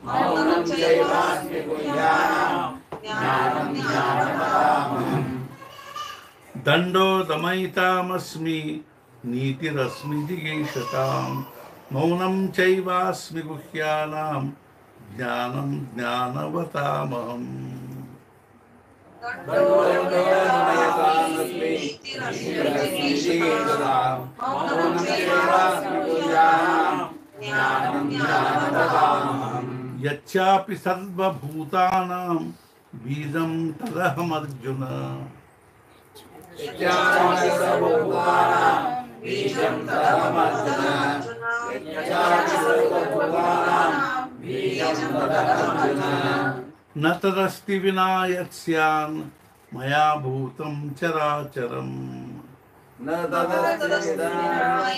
मौनं चैवास्मि गुह्यानां ज्ञानं ज्ञानवतामहम् दण्डो दमयितामस्मि नीतिरश्मिजिगीषताम् मौनं चैवास्मि गुह्यानां ज्ञानं ज्ञानवतामहम् दण्डोदमयतामस्मि नीतिरश्मिजिगीषताम् मौनं चैवास्मि गुह्यानां ज्ञानं ज्ञानवतामहम् यच्चापि सर्वभूतानां बीजं तदहमर्जुन यच्चापि सर्वभूतानां बीजं तदहमर्जुन यच्चापि सर्वभूतानां बीजं तदहमर्जुन न तदस्ति विना यत्स्यान् मया भूतं चराचरम् न तदस्ति विना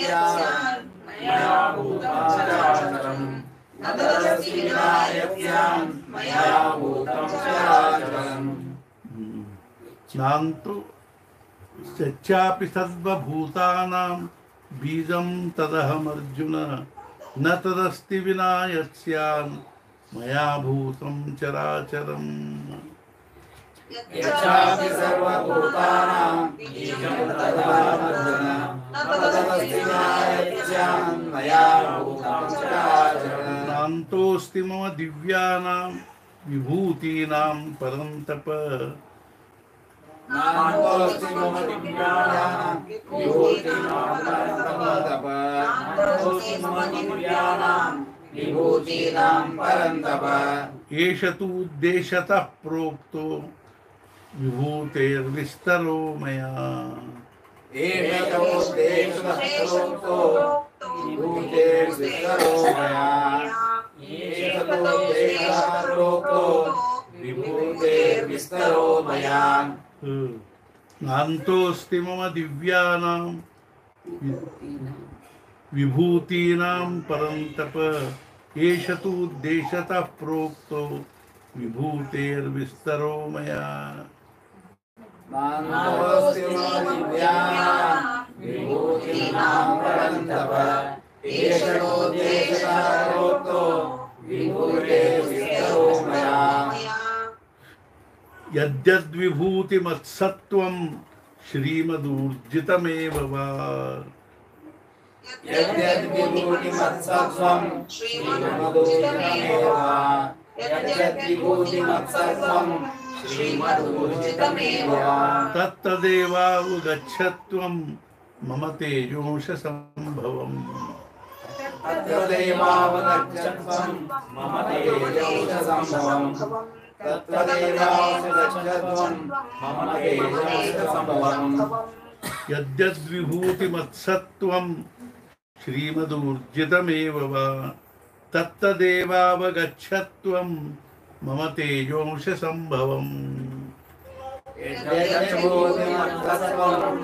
यत्स्यान् मया भूतं चराचरम् न तदस्ति विना यत्स्यान् मया भूतं चराचरम् नान्तो यच्चापि सर्वभूतानां बीजं तदहमर्जुन न तदस्ति विना यत्स्यान् मया भूतं चराचरम् यच्चापि सर्वभूतानां बीजं तदहमर्जुन न तदस्ति विना यत्स्यान् मया भूतं चराचरम् नान्तोऽस्ति मम दिव्यानां विभूतीनां परन्तप नान्तोऽस्ति मम दिव्यानां विभूतीनां परन्तप नान्तोऽस्ति मम दिव्यानां विभूतीनां परन्तप एष तु उद्देशतः प्रोक्तो विभूतेर्विस्तरो मया एष तु उद्देशतः प्रोक्तो विभूतेर्विस्तरो मया एष तु उद्देशतः प्रोक्तो विभूतेर्विस्तरो मया नान्तोऽस्ति मम दिव्यानां विभूतीनां परन्तप एष तु उद्देशतः प्रोक्तो विभूतेर्विस्तरो मया नान्तोऽस्ति मम दिव्यानां विभूतीनां परन्तप एष तु उद्देशतः प्रोक्तो विभूतेर्विस्तरो मया यद्यद्विभूतिमत्सत्त्वं श्रीमदूर्जितमेव वा यद्यद्विभूतिमत्सत्त्वं श्रीमदूर्जितमेव वा यद्यद्विभूतिमत्सत्त्वं श्रीमदूर्जितमेव तत्तदेवावगच्छत्वं मम तेजोंशसंभवम् तत्तदेवावगच्छत्वं मम तेजोंशसंभवम् तत्तदेवावगच्छत्वं मम तेजोंशसंभवम् यद्यद्विभूतिमत्सत्त्वं श्रीमदूर्जितमेव वा तत्तदेवावगच्छत्वं मम तेजोंशसंभवम् यद्यद्विभूतिमत्सत्त्वं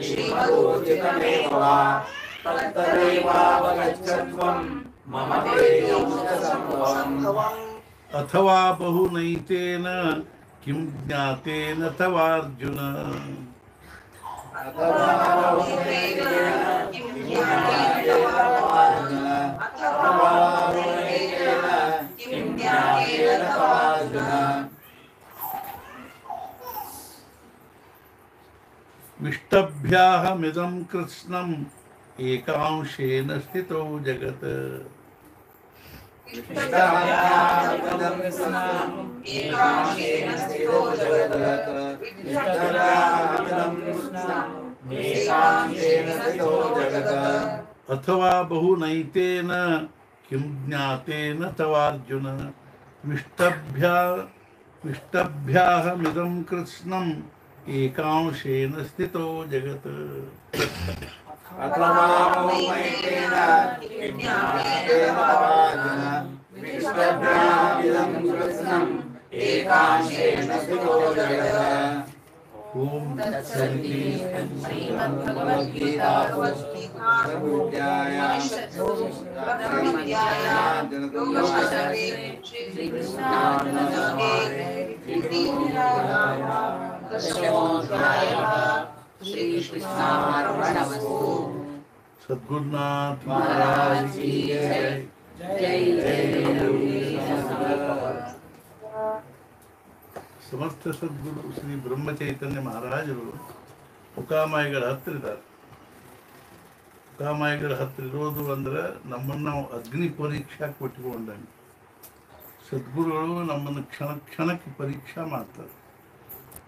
श्रीमदूर्जितमेव वा तत्तदेवावगच्छत्वं मम तेजोंशसंभवम् अथवा बहुनैतेन किं ज्ञातेन तवार्जुन विष्टभ्याहमिदं कृत्स्नम् एकांशेन स्थितो जगत् अथवा बहुनैतेन किं ज्ञातेन तवार्जुन विष्टभ्याहमिदं कृत्स्नम् एकांशेन स्थितो जगत् अथवा बहुनैतेन किं ज्ञातेन तवार्जुन विष्टभ्याहमिदं कृत्स्नम् एकांशेन स्थितो जगत् ओम तत्सदिति श्रीमद्भगवद्गीतासु सद्गुरुनाथ महाराज की जय। ಸಮರ್ಥ ಸದ್ಗುರು ಶ್ರೀ ಬ್ರಹ್ಮಚೈತನ್ಯ ಮಹಾರಾಜರು ಮುಕಾಮಾಯಿಗಳ ಹತ್ತಿರ ಇದ್ದಾರೆ. ಮುಕಾಮಾಯಿಗಳ ಹತ್ತಿರ ಇರೋದು ಅಂದ್ರೆ ನಮ್ಮನ್ನು ನಾವು ಅಗ್ನಿ ಪರೀಕ್ಷಾ ಕೊಟ್ಟುಕೊಂಡಂಗೆ. ಸದ್ಗುರುಗಳು ನಮ್ಮನ್ನು ಕ್ಷಣ ಕ್ಷಣಕ್ಕೆ ಪರೀಕ್ಷಾ ಮಾಡ್ತಾರೆ.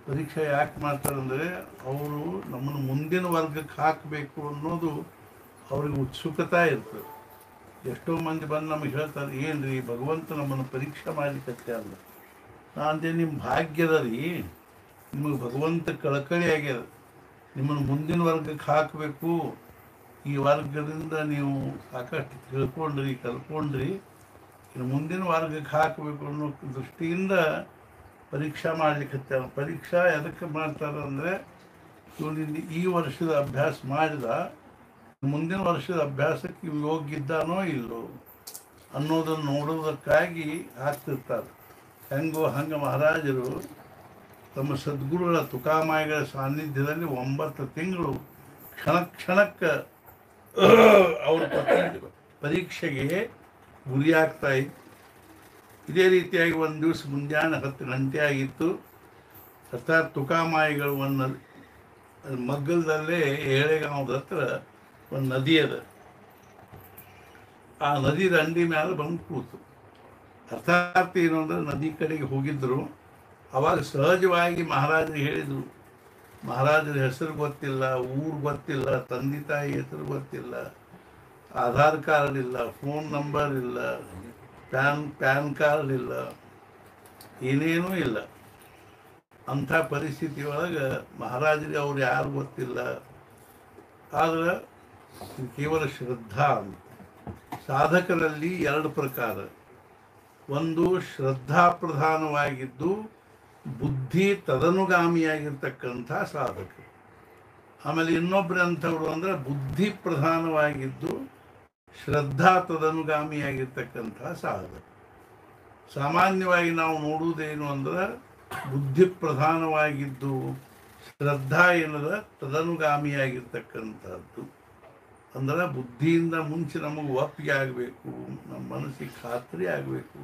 ಪರೀಕ್ಷೆ ಯಾಕೆ ಮಾಡ್ತಾರೆ ಅಂದರೆ ಅವರು ನಮ್ಮನ್ನು ಮುಂದಿನ ವರ್ಗಕ್ಕೆ ಹಾಕಬೇಕು ಅನ್ನೋದು ಅವ್ರಿಗೆ ಉತ್ಸುಕತೆ ಇರ್ತದೆ. ಎಷ್ಟೋ ಮಂದಿ ಬಂದು ನಮಗೆ ಹೇಳ್ತಾರೆ, ಏನು ರೀ ಭಗವಂತ ನಮ್ಮನ್ನು ಪರೀಕ್ಷೆ ಮಾಡಲಿಕ್ಕೆ ಅಲ್ಲ. ನಾನೇ ನಿಮ್ಮ ಭಾಗ್ಯದ ರೀ, ನಿಮಗೆ ಭಗವಂತ ಕಳಕಳಿ ಆಗ್ಯದ, ನಿಮ್ಮನ್ನು ಮುಂದಿನ ವರ್ಗಕ್ಕೆ ಹಾಕಬೇಕು, ಈ ವರ್ಗದಿಂದ ನೀವು ಸಾಕಷ್ಟು ತಿಳ್ಕೊಂಡ್ರಿ ಕಲ್ತ್ಕೊಂಡ್ರಿ, ಇನ್ನು ಮುಂದಿನ ವರ್ಗಕ್ಕೆ ಹಾಕಬೇಕು ಅನ್ನೋ ದೃಷ್ಟಿಯಿಂದ ಪರೀಕ್ಷಾ ಮಾಡಲಿಕ್ಕೆ. ಪರೀಕ್ಷಾ ಎದಕ್ಕೆ ಮಾಡ್ತಾರೆ ಅಂದರೆ ಇವನಿಂದ ಈ ವರ್ಷದ ಅಭ್ಯಾಸ ಮಾಡಿದ, ಮುಂದಿನ ವರ್ಷದ ಅಭ್ಯಾಸಕ್ಕೆ ಇವು ಯೋಗ್ಯ ಇದ್ದಾನೋ ಇಲ್ಲೋ ಅನ್ನೋದನ್ನು ನೋಡೋದಕ್ಕಾಗಿ ಹಾಕ್ತಿರ್ತಾರೆ. ಹೆಂಗೋ ಹಂಗೆ ಮಹಾರಾಜರು ತಮ್ಮ ಸದ್ಗುರುಗಳ ತುಕಾಮಾಯಿಗಳ ಸಾನ್ನಿಧ್ಯದಲ್ಲಿ 9 ತಿಂಗಳು ಕ್ಷಣ ಕ್ಷಣಕ್ಕೆ ಅವ್ರ ಪರೀಕ್ಷೆಗೆ ಗುರಿಯಾಗ್ತಾ ಇತ್ತು. ಇದೇ ರೀತಿಯಾಗಿ ಒಂದು ದಿವಸ ಮುಂಜಾನೆ 10 ಗಂಟೆ ಆಗಿತ್ತು. ಅರ್ಥಾತ್ ತುಕಾಮಾಯಿಗಳು ಒಂದು ಮಗ್ಗಲದಲ್ಲೇ ಏಳೆಗಾಂವದ ಹತ್ರ ಒಂದು ನದಿ ಅದ. ಆ ನದಿ ದಂಡಿ ಮೇಲೆ ಬಂದು ಕೂತು. ಅರ್ಥಾತ್ ಏನು ಅಂದರೆ ನದಿ ಕಡೆಗೆ ಹೋಗಿದ್ದರು. ಅವಾಗ ಸಹಜವಾಗಿ ಮಹಾರಾಜರು ಹೇಳಿದರು, ಮಹಾರಾಜರ ಹೆಸರು ಗೊತ್ತಿಲ್ಲ, ಊರು ಗೊತ್ತಿಲ್ಲ, ತಂದೆ ತಾಯಿ ಹೆಸರು ಗೊತ್ತಿಲ್ಲ, ಆಧಾರ್ ಕಾರ್ಡ್ ಇಲ್ಲ, ಫೋನ್ ನಂಬರ್ ಇಲ್ಲ, ಪ್ಯಾನ್ ಕಾರ್ಡ್ ಇಲ್ಲ, ಏನೇನೂ ಇಲ್ಲ. ಅಂಥ ಪರಿಸ್ಥಿತಿ ಒಳಗೆ ಮಹಾರಾಜರಿಗೆ ಅವ್ರು ಯಾರು ಗೊತ್ತಿಲ್ಲ. ಆದರೆ ಕೇವಲ ಶ್ರದ್ಧಾ ಅಂತ. ಸಾಧಕರಲ್ಲಿ 2 ಪ್ರಕಾರ. ಒಂದು ಶ್ರದ್ಧಾ ಪ್ರಧಾನವಾಗಿದ್ದು ಬುದ್ಧಿ ತದನುಗಾಮಿಯಾಗಿರ್ತಕ್ಕಂಥ ಸಾಧಕರು. ಆಮೇಲೆ ಇನ್ನೊಬ್ಬರು ಅಂಥವ್ರು ಅಂದರೆ ಬುದ್ಧಿ ಪ್ರಧಾನವಾಗಿದ್ದು ಶ್ರದ್ಧಾ ತದನುಗಾಮಿಯಾಗಿರ್ತಕ್ಕಂಥ ಸಾಧಕರು. ಸಾಮಾನ್ಯವಾಗಿ ನಾವು ನೋಡುವುದೇನು ಅಂದರೆ ಬುದ್ಧಿ ಪ್ರಧಾನವಾಗಿದ್ದು ಶ್ರದ್ಧಾ ಏನದ ತದನುಗಾಮಿಯಾಗಿರ್ತಕ್ಕಂಥದ್ದು. ಅಂದ್ರೆ ಬುದ್ಧಿಯಿಂದ ಮುಂಚೆ ನಮಗೆ ಒಪ್ಪಿಗೆ ಆಗಬೇಕು, ನಮ್ಮ ಮನಸ್ಸಿಗೆ ಖಾತ್ರಿ ಆಗಬೇಕು,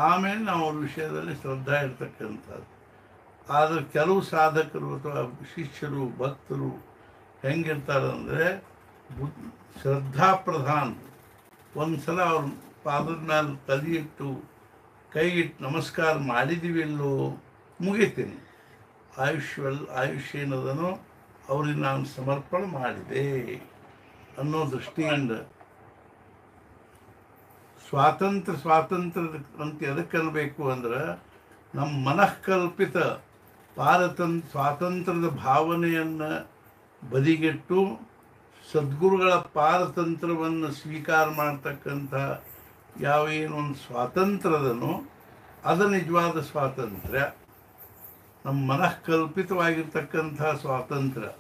ಆಮೇಲೆ ನಾವು ಅವ್ರ ವಿಷಯದಲ್ಲಿ ಶ್ರದ್ಧಾ ಇರ್ತಕ್ಕಂಥದ್ದು. ಆದರೆ ಕೆಲವು ಸಾಧಕರು ಅಥವಾ ಶಿಷ್ಯರು ಭಕ್ತರು ಹೆಂಗಿರ್ತಾರೆ ಅಂದರೆ ಶ್ರದ್ಧಾ ಪ್ರಧಾನ. ಒಂದು ಸಲ ಅವ್ರ ಪಾದದ ಮೇಲೆ ತಲೆ ಇಟ್ಟು ಕೈ ಇಟ್ಟು ನಮಸ್ಕಾರ ಮಾಡಿದೀವಿ ಇಲ್ಲೋ ಮುಗಿತೀನಿ. ಆಯುಷ್ಯ ಏನದನೋ ಅವ್ರಿಗೆ ನಾನು ಸಮರ್ಪಣೆ ಮಾಡಿದೆ ಅನ್ನೋ ದೃಷ್ಟಿಯಿಂದ ಸ್ವಾತಂತ್ರ್ಯ ಅಂತ ಎದಕ್ಕೆ ಅನ್ಬೇಕು ಅಂದ್ರೆ ನಮ್ಮ ಮನಃಕಲ್ಪಿತ ಸ್ವಾತಂತ್ರ್ಯದ ಭಾವನೆಯನ್ನು ಬದಿಗೆಟ್ಟು ಸದ್ಗುರುಗಳ ಪಾರತಂತ್ರವನ್ನು ಸ್ವೀಕಾರ ಮಾಡ್ತಕ್ಕಂಥ ಯಾವೇನೊಂದು ಸ್ವಾತಂತ್ರ್ಯದನೋ ಅದು ನಿಜವಾದ ಸ್ವಾತಂತ್ರ್ಯ. ನಮ್ಮ ಮನಃಕಲ್ಪಿತವಾಗಿರ್ತಕ್ಕಂಥ ಸ್ವಾತಂತ್ರ್ಯ,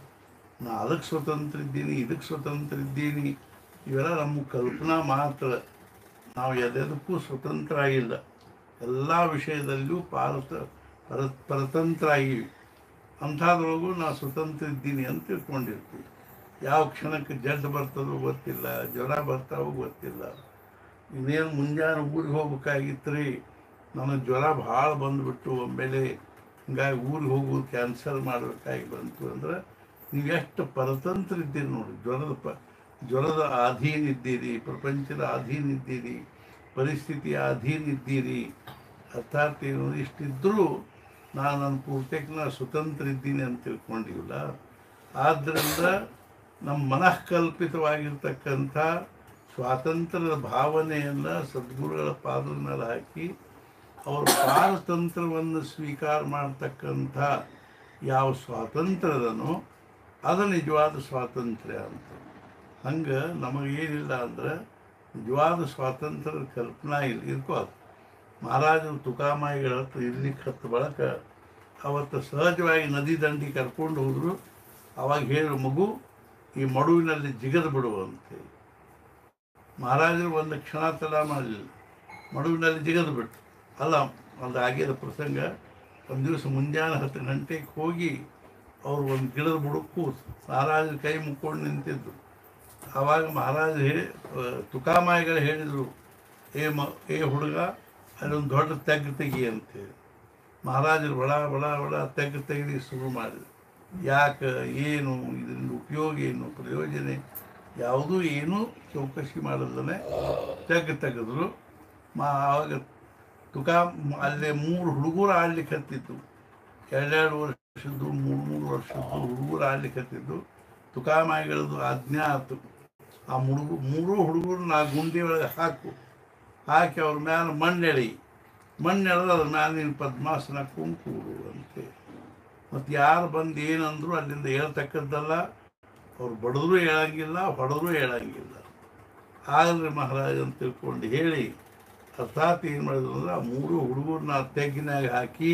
ನಾ ಅದಕ್ಕೆ ಸ್ವತಂತ್ರ ಇದ್ದೀನಿ, ಇದಕ್ಕೆ ಸ್ವತಂತ್ರ ಇದ್ದೀನಿ, ಇವೆಲ್ಲ ನಮ್ಮ ಕಲ್ಪನಾ ಮಾತ್ರ. ನಾವು ಎದೆದಕ್ಕೂ ಸ್ವತಂತ್ರ ಆಗಿಲ್ಲ. ಎಲ್ಲ ವಿಷಯದಲ್ಲಿಯೂ ಪರತಂತ್ರ ಆಗಿವಿ. ಅಂಥದ್ರೊಳಗೂ ನಾವು ಸ್ವತಂತ್ರ ಇದ್ದೀನಿ ಅಂತ ತಿಳ್ಕೊಂಡಿರ್ತೀವಿ. ಯಾವ ಕ್ಷಣಕ್ಕೆ ಜಡ್ಡು ಬರ್ತದೋ ಗೊತ್ತಿಲ್ಲ, ಜ್ವರ ಬರ್ತಾವೋ ಗೊತ್ತಿಲ್ಲ. ಇನ್ನೇನು ಮುಂಜಾನೆ ಊರಿಗೆ ಹೋಗ್ಬೇಕಾಗಿತ್ತು ರೀ, ನನಗೆ ಜ್ವರ ಭಾಳ ಬಂದುಬಿಟ್ಟು ಒಮ್ಮೆಲೆ, ಹಿಂಗಾಗಿ ಊರಿಗೆ ಹೋಗೋದು ಕ್ಯಾನ್ಸಲ್ ಮಾಡಬೇಕಾಗಿ ಬಂತು ಅಂದ್ರೆ ನೀವು ಎಷ್ಟು ಪರತಂತ್ರ ಇದ್ದೀರಿ ನೋಡಿ. ಜ್ವರದ ಅಧೀನ ಇದ್ದೀರಿ, ಪ್ರಪಂಚದ ಅಧೀನ ಇದ್ದೀರಿ, ಪರಿಸ್ಥಿತಿಯ ಅಧೀನ ಇದ್ದೀರಿ. ಅರ್ಥಾತ್ ಏನು ಇಷ್ಟಿದ್ದರೂ ನನ್ನ ಪೂರ್ತಿಗೆ ನಾನು ಸ್ವತಂತ್ರ ಇದ್ದೀನಿ ಅಂತ ತಿಳ್ಕೊಂಡಿಲ್ಲ. ಆದ್ದರಿಂದ ನಮ್ಮ ಮನಃಕಲ್ಪಿತವಾಗಿರ್ತಕ್ಕಂಥ ಸ್ವಾತಂತ್ರ್ಯದ ಭಾವನೆಯನ್ನು ಸದ್ಗುರುಗಳ ಪಾದದ ಮೇಲೆ ಹಾಕಿ ಅವ್ರ ಪಾರತಂತ್ರವನ್ನು ಸ್ವೀಕಾರ ಮಾಡ್ತಕ್ಕಂಥ ಯಾವ ಸ್ವಾತಂತ್ರ್ಯದನೋ ಅದು ನಿಜವಾದ ಸ್ವಾತಂತ್ರ್ಯ ಅಂತ. ಹಂಗೆ ನಮಗೇನಿಲ್ಲ ಅಂದ್ರೆ ನಿಜವಾದ ಸ್ವಾತಂತ್ರ್ಯದ ಕಲ್ಪನಾ ಇರ್ಕೋದು. ಮಹಾರಾಜರು ತುಕಾಮಾಯಿಗಳ ಹತ್ರ ಇರ್ಲಿಕ್ಕೆ ಹತ್ತು ಬಳಕ ಅವತ್ತು ಸಹಜವಾಗಿ ನದಿ ದಂಡಿ ಕರ್ಕೊಂಡು ಹೋದರು. ಅವಾಗ ಹೇಳು, ಮಗು ಈ ಮಡುವಿನಲ್ಲಿ ಜಿಗದು ಬಿಡುವಂತೆ. ಮಹಾರಾಜರು ಒಂದು ಕ್ಷಣ ತಡ ಮಾಡಲಿಲ್ಲ, ಮಡುವಿನಲ್ಲಿ ಜಿಗದು ಬಿಟ್ಟು. ಅಲ್ಲ, ಅದು ಆಗಿದ ಪ್ರಸಂಗ. ಒಂದು ದಿವಸ ಮುಂಜಾನೆ 10 ಗಂಟೆಗೆ ಹೋಗಿ ಅವರು ಒಂದು ಗಿಡದ ಬುಡಕ್ಕೆ ಕೂತು ಮಹಾರಾಜರ ಕೈ ಮುಕ್ಕೊಂಡು ನಿಂತಿದ್ದು. ಆವಾಗ ಮಹಾರಾಜರು ತುಕಾಮಾಯಿಗಳು ಹೇಳಿದರು, ಏ ಹುಡುಗ, ಅಲ್ಲೊಂದು ದೊಡ್ಡ ತೆಗ್ಗು ತೆಗಿ ಅಂತೇಳಿ. ಮಹಾರಾಜರು ಬಡ ತೆಗ್ದು ಶುರು ಮಾಡಿದರು. ಯಾಕೆ, ಏನು, ಇದರಿಂದ ಉಪಯೋಗ ಏನು, ಪ್ರಯೋಜನೆ ಯಾವುದೂ ಏನೂ ಚೌಕಸಿ ಮಾಡೋದನ್ನೇ ತೆಗೆದ್ರು. ಆವಾಗ ಅಲ್ಲೇ 3 ಹುಡುಗರು ಆಡ್ಲಿಕ್ಕೆ ಹತ್ತಿತ್ತು. 2 ವರ್ಷದ್ದು 3 ವರ್ಷದ್ದು ಹುಡುಗರು ಆಡ್ಲಿಕ್ಕೆ ಹತ್ತಿದ್ದು. ತುಕಾಮಾಯಿಗಳದ್ದು ಆಜ್ಞೆ ಆಯ್ತು, ಆ 3 ಹುಡುಗರು ಆ ಗುಂಡಿ ಒಳಗೆ ಹಾಕಿ ಅವ್ರ ಮ್ಯಾಲೆ ಮಣ್ಣೆಳೆದು ಅದ್ರ ಮ್ಯಾಲೆ ನೀನು ಪದ್ಮಾಸನ ಕೂಡು ಅಂತೆ. ಮತ್ತು ಯಾರು ಬಂದು ಏನಂದ್ರು ಅಲ್ಲಿಂದ ಹೇಳ್ತಕ್ಕದ್ದಲ್ಲ. ಅವ್ರು ಬಡಿದ್ರೂ ಹೇಳಂಗಿಲ್ಲ, ಹೊಡೆದ್ರೂ ಹೇಳಂಗಿಲ್ಲ. ಆಗಲ್ರಿ ಮಹಾರಾಜ ಅಂತ ತಿಳ್ಕೊಂಡು ಹೇಳಿ ಅರ್ಥಾತ್ ಏನು ಮಾಡಿದ್ರು ಅಂದ್ರೆ ಆ 3 ಹುಡುಗರನ್ನ ತೆಗ್ಗಿನಾಗ ಹಾಕಿ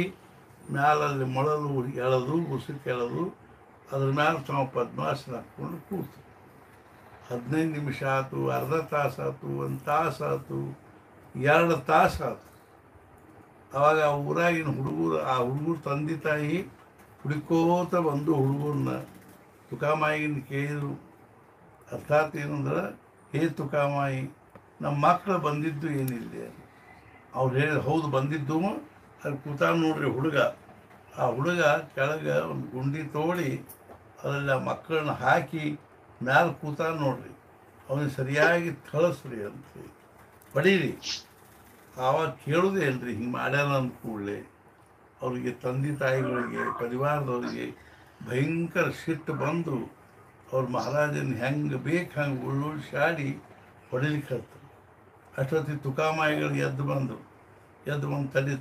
ಮ್ಯಾಲಲ್ಲಿ ಮೊಳಲು ಎಳೆದು ಉಸುಕು ಎಳೆದು ಅದ್ರ ಮ್ಯಾಲೆ ತಾವು ಪದ್ಮಾಸನ ಹಾಕ್ಕೊಂಡು ಕೂತು. 15 ನಿಮಿಷ ಆಯ್ತು, ಅರ್ಧ ತಾಸು ಆಯ್ತು, 1 ತಾಸು ಆಯ್ತು, 2 ತಾಸು ಆಯ್ತು. ಆವಾಗ ಆ ಊರಾಗಿನ ಹುಡುಗರು ತಂದೆ ತಾಯಿ ಹುಡುಕೋತ ಬಂದು ಹುಡುಗರನ್ನ ತುಕಾಮಾಯಿನ ಕೇಳಿದ್ರು. ಅರ್ಥಾತ್ ಏನಂದ್ರೆ, ಹೇ ತುಕಾಮಾಯಿ, ನಮ್ಮ ಮಕ್ಕಳು ಬಂದಿದ್ದು ಏನಿಲ್ಲ. ಅವ್ರು ಹೇಳಿದ್ರು, ಹೌದು ಬಂದಿದ್ದು, ಅಲ್ಲಿ ಕೂತ ನೋಡ್ರಿ ಹುಡುಗ. ಆ ಹುಡುಗ ಕೆಳಗೆ ಒಂದು ಗುಂಡಿ ತೋಡಿ ಅದರಲ್ಲಿ ಆ ಮಕ್ಕಳನ್ನ ಹಾಕಿ ಮ್ಯಾಲೆ ಕೂತ ನೋಡ್ರಿ, ಅವನಿಗೆ ಸರಿಯಾಗಿ ಥಳಿಸ್ರಿ ಅಂತ ಹೊಡೀರಿ. ಆವಾಗ ಕೇಳೋದೇನ್ರಿ, ಹಿಂಗೆ ಮಾಡ್ಯಾರ ಅಂದ ಕೂಡಲೇ ಅವರಿಗೆ ತಂದೆ ತಾಯಿಗಳಿಗೆ ಪರಿವಾರದವರಿಗೆ ಭಯಂಕರ ಸಿಟ್ಟು ಬಂದು ಅವ್ರ ಮಹಾರಾಜನ ಹೆಂಗೆ ಬೇಕು ಹಂಗೆ ಉರುಳಿಸಾಡಿ ಹೊಡಿಲಿಕ್ಕೆ ಹತ್ತು. ಅಷ್ಟೊತ್ತಿಗೆ ತುಕಾಮಾಯಿಗಳು ಎದ್ದು ಬಂದು ತಡಿ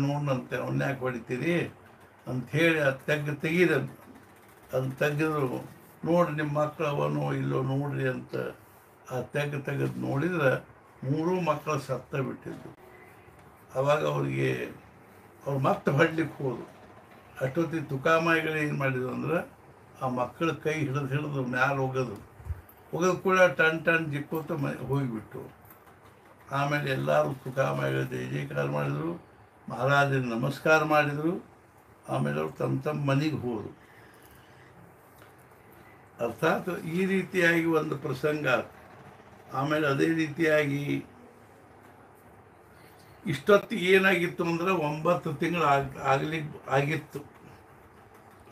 ನೋಡಂತೆ, ಅವನ್ಯಾಕೆ ಹೊಡಿತೀರಿ ಅಂಥೇಳಿ ಆ ತೆಗೀರಂತ. ಅದನ್ನ ತೆಗೆದ್ರು. ನೋಡಿ ನಿಮ್ಮ ಮಕ್ಕಳು ಅವನೋ ಇಲ್ಲೋ ನೋಡ್ರಿ ಅಂತ ಆ ತೆಗೆದು ನೋಡಿದ್ರೆ 3 ಮಕ್ಕಳು ಸತ್ತ ಬಿಟ್ಟಿದ್ದು. ಆವಾಗ ಅವ್ರು ಮತ್ತೆ ಹೊಡ್ಲಿಕ್ಕೆ ಹೋದರು. ಅಷ್ಟೊತ್ತಿಗೆ ತುಕಾಮಾಯಿಗಳು ಏನು ಮಾಡಿದ್ರು ಅಂದ್ರೆ ಆ ಮಕ್ಕಳ ಕೈ ಹಿಡಿದು ಮ್ಯಾಲೆ ಹೋಗೋದು ಕೂಡ ಟನ್ ಜಿಕ್ಕೋತ ಹೋಗಿಬಿಟ್ಟು. ಆಮೇಲೆ ಎಲ್ಲರೂ ತುಕಾಮಾಯಿಗಳು ಜಯ ಜಯಕಾರ ಮಾಡಿದರು, ಮಹಾರಾಜರಿಗೆ ನಮಸ್ಕಾರ ಮಾಡಿದರು. ಆಮೇಲೆ ಅವ್ರು ತಮ್ಮ ಮನೆಗೆ ಹೋದರು. ಅರ್ಥಾತ್ ಈ ರೀತಿಯಾಗಿ ಒಂದು ಪ್ರಸಂಗ. ಆಮೇಲೆ ಅದೇ ರೀತಿಯಾಗಿ ಇಷ್ಟೊತ್ತಿಗೆ ಏನಾಗಿತ್ತು ಅಂದ್ರೆ 9 ತಿಂಗಳು ಆಗಿತ್ತು.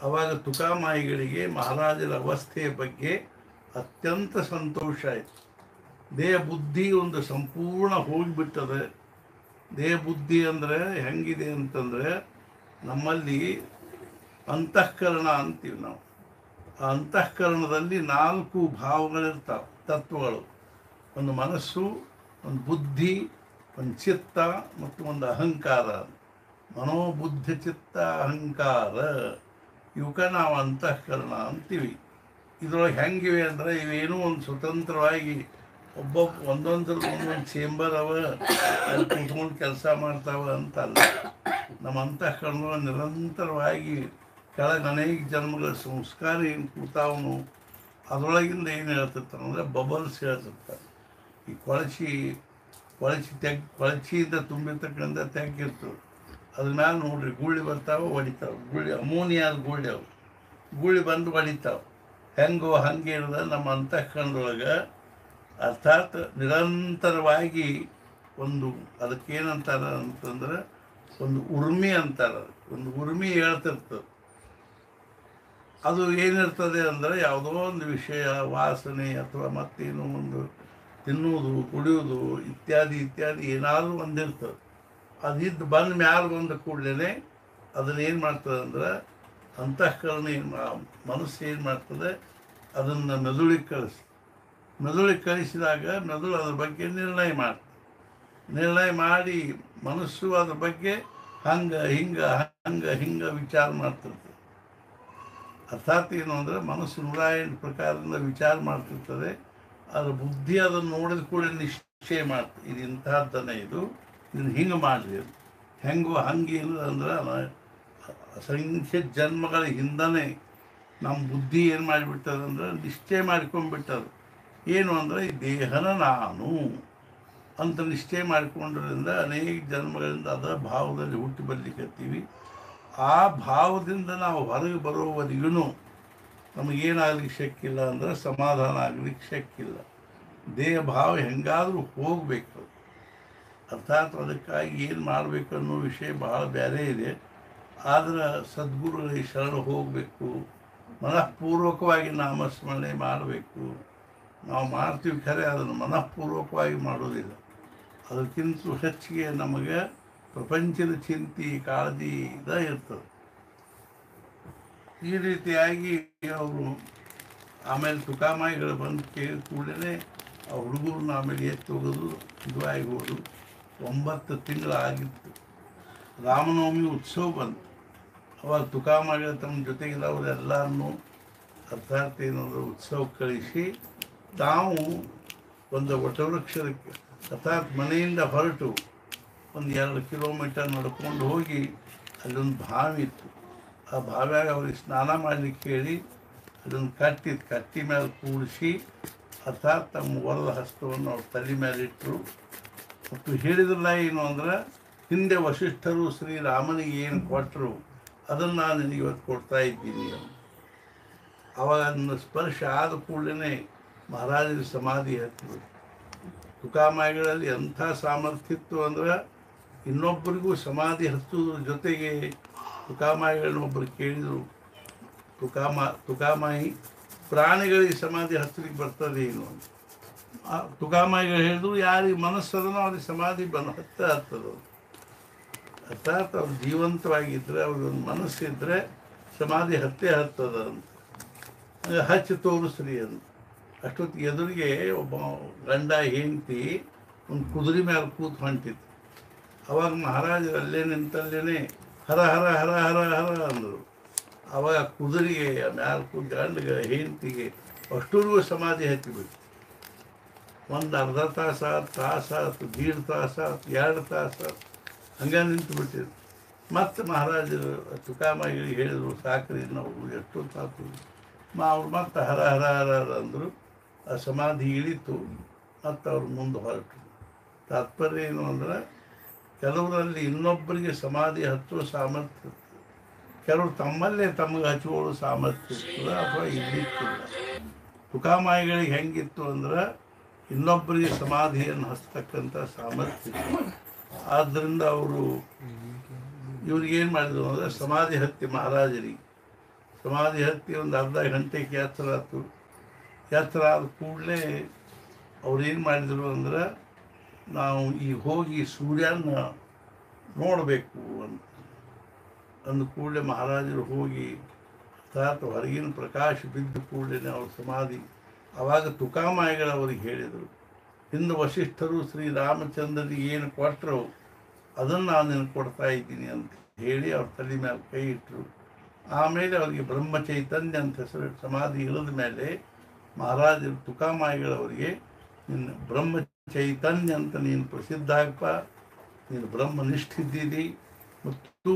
ಆವಾಗ ತುಕಾಮಾಯಿಗಳಿಗೆ ಮಹಾರಾಜರ ಅವಸ್ಥೆಯ ಬಗ್ಗೆ ಅತ್ಯಂತ ಸಂತೋಷ ಆಯಿತು. ದೇಹ ಬುದ್ಧಿ ಒಂದು ಸಂಪೂರ್ಣ ಹೋಗಿಬಿಟ್ಟದೆ. ದೇಹ ಬುದ್ಧಿ ಅಂದರೆ ಹೆಂಗಿದೆ ಅಂತಂದರೆ ನಮ್ಮಲ್ಲಿ ಅಂತಃಕರಣ ಅಂತೀವಿ ನಾವು. ಆ ಅಂತಃಕರಣದಲ್ಲಿ 4 ಭಾವಗಳಿರ್ತಾವೆ, ತತ್ವಗಳು. ಒಂದು ಮನಸ್ಸು, ಒಂದು ಬುದ್ಧಿ, ಒಂದು ಚಿತ್ತ ಮತ್ತು ಒಂದು ಅಹಂಕಾರ. ಮನೋಬುದ್ಧಿ ಚಿತ್ತ ಅಹಂಕಾರ ಇವಕ್ಕೆ ನಾವು ಅಂತಃಕರಣ ಅಂತೀವಿ. ಇದ್ರೊಳಗೆ ಹೆಂಗಿವೆ ಅಂದರೆ ಇವೇನೂ ಒಂದು ಸ್ವತಂತ್ರವಾಗಿ ಒಂದೊಂದು ಚೇಂಬರ್ ಅವ, ಅಲ್ಲಿ ಕೂತ್ಕೊಂಡು ಕೆಲಸ ಮಾಡ್ತಾವ ಅಂತಲ್ಲ. ನಮ್ಮ ಅಂತಃಕರಣ ನಿರಂತರವಾಗಿ ಕೆಳಗೆ ಅನೇಕ ಜನ್ಮಗಳ ಸಂಸ್ಕಾರ ಏನು ಕೂತಾವನು ಅದರೊಳಗಿಂದ ಏನು ಹೇಳ್ತಿರ್ತಾನೆ ಅಂದರೆ ಬಬಲ್ಸ್ ಹೇಳ್ತಿರ್ತಾರೆ. ಈ ಕೊಳಚಿಯಿಂದ ತುಂಬಿರ್ತಕ್ಕಂಥ ತೆಗ್ಗಿರ್ತವೆ. ಅದ್ರ ಮ್ಯಾಲೆ ನೋಡ್ರಿ ಗುಳ್ಳಿ ಬರ್ತಾವೆ, ಹೊಡಿತಾವೆ. ಗುಳ್ಳಿ ಅಮೋನಿಯಾದ ಗುಳ್ಳಿ ಅವು, ಗುಳ್ಳಿ ಬಂದು ಹೊಡಿತಾವೆ. ಹೆಂಗೋ ಹಂಗೆ ಇರೋದ ನಮ್ಮ ಅಂತಃಕರಣದೊಳಗೆ. ಅರ್ಥಾತ್ ನಿರಂತರವಾಗಿ ಒಂದು ಅದಕ್ಕೇನಂತಾರೆ ಅಂತಂದ್ರೆ ಒಂದು ಉರ್ಮಿ ಅಂತಾರೆ. ಒಂದು ಉರ್ಮಿ ಹೇಳ್ತಿರ್ತದೆ. ಅದು ಏನಿರ್ತದೆ ಅಂದರೆ ಯಾವುದೋ ಒಂದು ವಿಷಯ, ವಾಸನೆ ಅಥವಾ ಮತ್ತೇನೋ ಒಂದು ತಿನ್ನುವುದು, ಕುಡಿಯೋದು ಇತ್ಯಾದಿ ಇತ್ಯಾದಿ ಏನಾದರೂ ಒಂದಿರ್ತದೆ. ಅದಿದ್ದು ಬಂದ ಮ್ಯಾಲ ಬಂದ ಕೂಡಲೇ ಅದನ್ನೇನು ಮಾಡ್ತದೆ ಅಂದ್ರೆ ಅಂತಃಕರಣ ಮನಸ್ಸು ಏನು ಮಾಡ್ತದೆ, ಅದನ್ನು ಮೆದುಳಿಗೆ ಕಳಿಸಿದಾಗ ಮೆದುಳು ಅದ್ರ ಬಗ್ಗೆ ನಿರ್ಣಯ ಮಾಡ್ತದೆ. ನಿರ್ಣಯ ಮಾಡಿ ಮನಸ್ಸು ಅದ್ರ ಬಗ್ಗೆ ಹಿಂಗೆ ವಿಚಾರ ಮಾಡ್ತಿರ್ತದೆ. ಅರ್ಥಾತ್ ಏನು ಅಂದರೆ ಮನಸ್ಸು 108 ಪ್ರಕಾರದಿಂದ ವಿಚಾರ ಮಾಡ್ತಿರ್ತದೆ. ಅದರ ಬುದ್ಧಿ ಅದನ್ನು ನೋಡಿದ ಕೂಡ ನಿಶ್ಚಯ ಮಾಡ್ತದೆ, ಇದು ಇಂತಹದ್ದನ್ನೇ, ಇದನ್ನು ಹಿಂಗೆ ಮಾಡಿರಿ. ಅದು ಹೆಂಗೋ ಹಂಗೆ ಇಲ್ಲ ಅಂದ್ರೆ ಅಸಂಖ್ಯ ಜನ್ಮಗಳ ಹಿಂದನೇ ನಮ್ಮ ಬುದ್ಧಿ ಏನು ಮಾಡಿಬಿಟ್ಟದ ಅಂದ್ರೆ ನಿಶ್ಚಯ ಮಾಡ್ಕೊಂಡ್ಬಿಟ್ಟದು. ಏನು ಅಂದರೆ ಈ ದೇಹನ ನಾನು ಅಂತ ನಿಶ್ಚಯ ಮಾಡಿಕೊಂಡ್ರಿಂದ ಅನೇಕ ಜನ್ಮಗಳಿಂದ ಅದರ ಭಾವದಲ್ಲಿ ಹುಟ್ಟಿ ಬರ್ಲಿಕ್ಕತ್ತೀವಿ. ಆ ಭಾವದಿಂದ ನಾವು ಹೊರಗೆ ಬರೋವರೆಗೂ ನಮಗೇನಾಗ್ಲಿಕ್ಕೆ ಶಕ್ಕಿಲ್ಲ ಅಂದರೆ ಸಮಾಧಾನ ಆಗ್ಲಿಕ್ಕೆ ಶಕ್ಕಿಲ್ಲ. ದೇಹ ಭಾವ ಹೆಂಗಾದರೂ ಹೋಗಬೇಕು. ಅರ್ಥಾತ್ ಅದಕ್ಕಾಗಿ ಏನು ಮಾಡಬೇಕು ಅನ್ನೋ ವಿಷಯ ಭಾಳ ಬೇರೆ ಇದೆ. ಆದರೆ ಸದ್ಗುರುಗಳಿಗೆ ಶರಣ ಹೋಗಬೇಕು, ಮನಃಪೂರ್ವಕವಾಗಿ ನಾಮಸ್ಮರಣೆ ಮಾಡಬೇಕು. ನಾವು ಮಾಡ್ತೀವಿ ಖರೆ, ಅದನ್ನು ಮನಃಪೂರ್ವಕವಾಗಿ ಮಾಡೋದಿಲ್ಲ. ಅದಕ್ಕಿಂತ ಹೆಚ್ಚಿಗೆ ನಮಗೆ ಪ್ರಪಂಚದ ಚಿಂತೆ ಕಾಳಜಿ ಇರ್ತದೆ. ಈ ರೀತಿಯಾಗಿ ಅವರು ಆಮೇಲೆ ತುಕಾಮಾಯಿಗಳು ಬಂದು ಕೇಳಿದ ಕೂಡಲೇ ಆ ಹುಡುಗರನ್ನ ಆಮೇಲೆ ಎತ್ತೋಗೋದು ಇದು ಆಗೋದು. 9 ತಿಂಗಳು ಆಗಿತ್ತು. ರಾಮನವಮಿ ಉತ್ಸವ ಬಂತು. ಅವಾಗ ತುಕಾಮಾಯಿಗಳು ತಮ್ಮ ಜೊತೆಗಿದ್ದವರೆಲ್ಲರನ್ನೂ ಅರ್ಥಾತ್ ಏನಾದರೂ ಉತ್ಸವ ಕಳಿಸಿ ತಾವು ಒಂದು ವಟವೃಕ್ಷಕ್ಕೆ ಅರ್ಥಾತ್ ಮನೆಯಿಂದ ಹೊರಟು ಒಂದು 2 ಕಿಲೋಮೀಟರ್ ನಡ್ಕೊಂಡು ಹೋಗಿ ಅಲ್ಲೊಂದು ಬಾವಿ ಇತ್ತು. ಆ ಬಾವಿಯಾಗ ಅವ್ರಿಗೆ ಸ್ನಾನ ಮಾಡಲಿಕ್ಕೆ ಹೇಳಿ ಅದೊಂದು ಕಟ್ಟಿ ಮೇಲೆ ಕೂಡಿಸಿ ಅರ್ಥಾತ್ ತಮ್ಮ ವರದ ಹಸ್ತವನ್ನು ಅವ್ರ ತಲೆ ಮೇಲೆ ಇಟ್ಟರು. ಮತ್ತು ಹೇಳಿದ್ರಲ್ಲ ಏನು ಅಂದ್ರೆ ಹಿಂದೆ ವಸಿಷ್ಠರು ಶ್ರೀರಾಮನಿಗೆ ಏನು ಕೊಟ್ಟರು ಅದನ್ನು ನಾನು ನಿನಗೆ ಇವತ್ತು ಕೊಡ್ತಾ ಇದ್ದೀನಿ. ಅವಾಗ ಅದನ್ನು ಸ್ಪರ್ಶ ಆದ ಕೂಡಲೇ ಮಹಾರಾಜರ ಸಮಾಧಿ ಹತ್ತಿದ್ರು. ತುಕಾಮಾಯಿಗಳಲ್ಲಿ ಎಂಥ ಸಾಮರ್ಥ್ಯ ಇತ್ತು ಅಂದ್ರೆ ಇನ್ನೊಬ್ಬರಿಗೂ ಸಮಾಧಿ ಹಚ್ಚೋದ್ರ ಜೊತೆಗೆ ತುಕಾಮಾಯಿಗಳನ್ನೊಬ್ಬರು ಕೇಳಿದರು, ತುಕಾಮಾಯಿ ಪ್ರಾಣಿಗಳಿಗೆ ಸಮಾಧಿ ಹಚ್ಚಲಿಕ್ಕೆ ಬರ್ತದೆ ಏನು ಅಂತ. ತುಕಾಮಾಯಿಗಳು ಹೇಳಿದ್ರು, ಯಾರಿಗೆ ಮನಸ್ಸದನೋ ಅವ್ರಿಗೆ ಸಮಾಧಿ ಹತ್ತದು. ಅರ್ಥಾತ್ ಅವ್ರು ಜೀವಂತವಾಗಿದ್ದರೆ ಅವ್ರಿಗೊಂದು ಮನಸ್ಸಿದ್ರೆ ಸಮಾಧಿ ಹತ್ತದ ಅಂತ. ಹಚ್ಚಿ ತೋರಿಸ್ರಿ ಅಂತ. ಅಷ್ಟೊತ್ತಿಗೆ ಎದುರಿಗೆ ಒಬ್ಬ ಗಂಡ ಹೆಂಡತಿ ಒಂದು ಕುದುರೆ ಮೇಲೆ ಕೂತು ಹೊಂಟಿತ್ತು. ಅವಾಗ ಮಹಾರಾಜರು ಅಲ್ಲೇ ನಿಂತಲ್ಲೇ ಹರ ಹರ ಹರ ಹರ ಹರ ಅಂದರು. ಅವಾಗ ಕುದುರೆಗೆ ಮ್ಯಾಲೆ ಕೂತು ಗಂಡಿಗೆ ಹೆಂಡತಿಗೆ ಅಷ್ಟೂರಿಗೂ ಸಮಾಧಿ ಹತ್ತಿಬಿಟ್ಟು ಒಂದು ಅರ್ಧ ತಾಸಾತು 1.5 ತಾಸಾತು 2 ತಾಸಾತು ಹಂಗೆ ನಿಂತು ಬಿಟ್ಟಿದ್ರು. ಮತ್ತು ಮಹಾರಾಜರು ತುಕಾಮಾಯಿಗಳಿಗೆ ಹೇಳಿದರು, ಸಾಕ್ರಿ ನಾವು ಎಷ್ಟು ತಾತು. ಅವ್ರು ಮತ್ತೆ ಹರ ಹರ ಹರ ಅಂದರು. ಆ ಸಮಾಧಿ ಇಳಿತು. ಮತ್ತು ಅವ್ರು ಮುಂದೆ ಹೊರಟರು. ತಾತ್ಪರ್ಯ ಏನು ಅಂದ್ರೆ ಕೆಲವರಲ್ಲಿ ಇನ್ನೊಬ್ಬರಿಗೆ ಸಮಾಧಿ ಹಚ್ಚುವ ಸಾಮರ್ಥ್ಯ ಇರ್ತದೆ, ಕೆಲವರು ತಮ್ಮಲ್ಲೇ ತಮಗೆ ಹಚ್ಕೊಳ್ಳೋ ಸಾಮರ್ಥ್ಯ ಇರ್ತದೆ ಅಥವಾ ಇರ್ಲಿಕ್ಕಿಲ್ಲ. ತುಕಾಮಾಯಿಗಳಿಗೆ ಹೆಂಗಿತ್ತು ಅಂದ್ರೆ ಇನ್ನೊಬ್ಬರಿಗೆ ಸಮಾಧಿಯನ್ನು ಹಚ್ಚತಕ್ಕಂಥ ಸಾಮರ್ಥ್ಯ ಇತ್ತು. ಆದ್ದರಿಂದ ಅವರು ಇವ್ರಿಗೇನು ಮಾಡಿದ್ರು ಅಂದರೆ ಸಮಾಧಿ ಹತ್ತಿ ಮಹಾರಾಜರಿಗೆ ಸಮಾಧಿ ಹತ್ತಿ ಒಂದು ಅರ್ಧ ಗಂಟೆಗೆ ಯಾತ್ರೆ ಆಯ್ತು. ಯಾತ್ರೆ ಆದ ಕೂಡಲೇ ಅವ್ರೇನು ಮಾಡಿದರು ಅಂದ್ರೆ ನಾವು ಈಗ ಹೋಗಿ ಸೂರ್ಯನ ನೋಡಬೇಕು ಅಂತ. ಅಂದ ಕೂಡಲೇ ಮಹಾರಾಜರು ಹೋಗಿ ಅರ್ಥಾತ್ ಹೊರಗಿನ ಪ್ರಕಾಶ ಬಿದ್ದ ಕೂಡಲೇ ಅವ್ರ ಸಮಾಧಿ. ಆವಾಗ ತುಕಾಮಾಯಿಗಳು ಅವ್ರಿಗೆ ಹೇಳಿದರು, ಹಿಂದೆ ವಸಿಷ್ಠರು ಶ್ರೀರಾಮಚಂದ್ರನಿಗೆ ಏನು ಕೊಟ್ಟರು ಅದನ್ನು ನಾನು ನಿನಗೆ ಕೊಡ್ತಾ ಇದ್ದೀನಿ ಅಂತ ಹೇಳಿ ಅವ್ರ ತಲೆ ಮೇಲೆ ಕೈ ಇಟ್ಟರು. ಆಮೇಲೆ ಅವರಿಗೆ ಬ್ರಹ್ಮ ಚೈತನ್ಯ ಅಂತ ಹೆಸರು ಸಮಾಧಿ ಇಳಿದ ಮೇಲೆ ಮಹಾರಾಜರು ತುಕಾಮಾಯಿಗಳವರಿಗೆ, ನಿನ್ನ ಬ್ರಹ್ಮ ಚೈತನ್ಯ ಅಂತ ನೀನು ಪ್ರಸಿದ್ಧ ಆಗಪ್ಪ, ನೀನು ಬ್ರಹ್ಮನಿಷ್ಠಿದ್ದೀರಿ ಮತ್ತು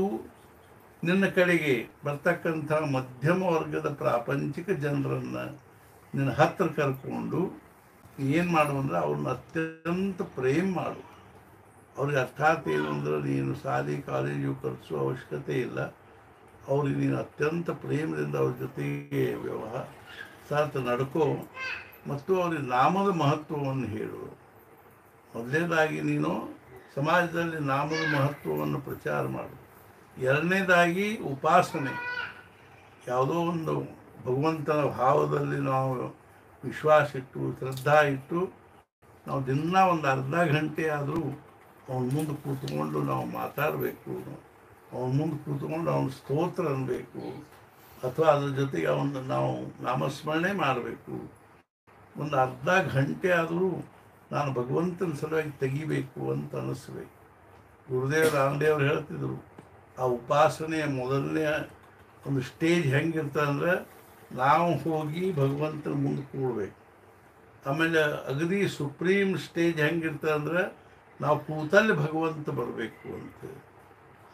ನಿನ್ನ ಕಡೆಗೆ ಬರ್ತಕ್ಕಂಥ ಮಧ್ಯಮ ವರ್ಗದ ಪ್ರಾಪಂಚಿಕ ಜನರನ್ನು ನಿನ್ನ ಹತ್ತಿರ ಕರ್ಕೊಂಡು ಏನು ಮಾಡು ಅಂದರೆ ಅವ್ರನ್ನ ಅತ್ಯಂತ ಪ್ರೇಮ ಮಾಡು. ಅವ್ರಿಗೆ ಅರ್ಥಾತ್ ಏನು ಅಂದ್ರೆ ನೀನು ಶಾಲೆ ಕಾಲೇಜು ಕಲಿಸೋ ಅವಶ್ಯಕತೆ ಇಲ್ಲ, ಅವ್ರಿಗೆ ನೀನು ಅತ್ಯಂತ ಪ್ರೇಮದಿಂದ ಅವ್ರ ಜೊತೆಗೆ ವ್ಯವಹಾರ ನಡ್ಕೋ ಮತ್ತು ಅವ್ರಿಗೆ ನಾಮದ ಮಹತ್ವವನ್ನು ಹೇಳು. ಮೊದಲನೇದಾಗಿ ನೀನು ಸಮಾಜದಲ್ಲಿ ನಾಮದ ಮಹತ್ವವನ್ನು ಪ್ರಚಾರ ಮಾಡು. ಎರಡನೇದಾಗಿ ಉಪಾಸನೆ, ಯಾವುದೋ ಒಂದು ಭಗವಂತನ ಭಾವದಲ್ಲಿ ನಾವು ವಿಶ್ವಾಸ ಇಟ್ಟು ಶ್ರದ್ಧಾ ಇಟ್ಟು ನಾವು ದಿನ ಒಂದು ಅರ್ಧ ಗಂಟೆ ಆದರೂ ಅವನ ಮುಂದೆ ಕೂತ್ಕೊಂಡು ನಾವು ಮಾತಾಡಬೇಕು, ಅವನ ಮುಂದೆ ಕೂತ್ಕೊಂಡು ಅವನ ಸ್ತೋತ್ರ ಅನ್ನಬೇಕು, ಅಥವಾ ಅದ್ರ ಜೊತೆಗೆ ಅವನ್ನ ನಾವು ನಾಮಸ್ಮರಣೆ ಮಾಡಬೇಕು. ಒಂದು ಅರ್ಧ ಗಂಟೆ ಆದರೂ ನಾನು ಭಗವಂತನ ಸಲುವಾಗಿ ತೆಗಿಬೇಕು ಅಂತ ಅನ್ನಿಸ್ಬೇಕು. ಗುರುದೇವ್ ರಾಮದೇವ್ರು ಹೇಳ್ತಿದ್ರು, ಆ ಉಪಾಸನೆಯ ಮೊದಲನೇ ಒಂದು ಸ್ಟೇಜ್ ಹೆಂಗಿರ್ತದೆ ಅಂದರೆ ನಾವು ಹೋಗಿ ಭಗವಂತನ ಮುಂದೆ ಕೂಡಬೇಕು. ಆಮೇಲೆ ಅಗದಿ ಸುಪ್ರೀಂ ಸ್ಟೇಜ್ ಹೆಂಗಿರ್ತದೆ ಅಂದರೆ ನಾವು ಕೂತಲ್ಲಿ ಭಗವಂತ ಬರಬೇಕು ಅಂತ.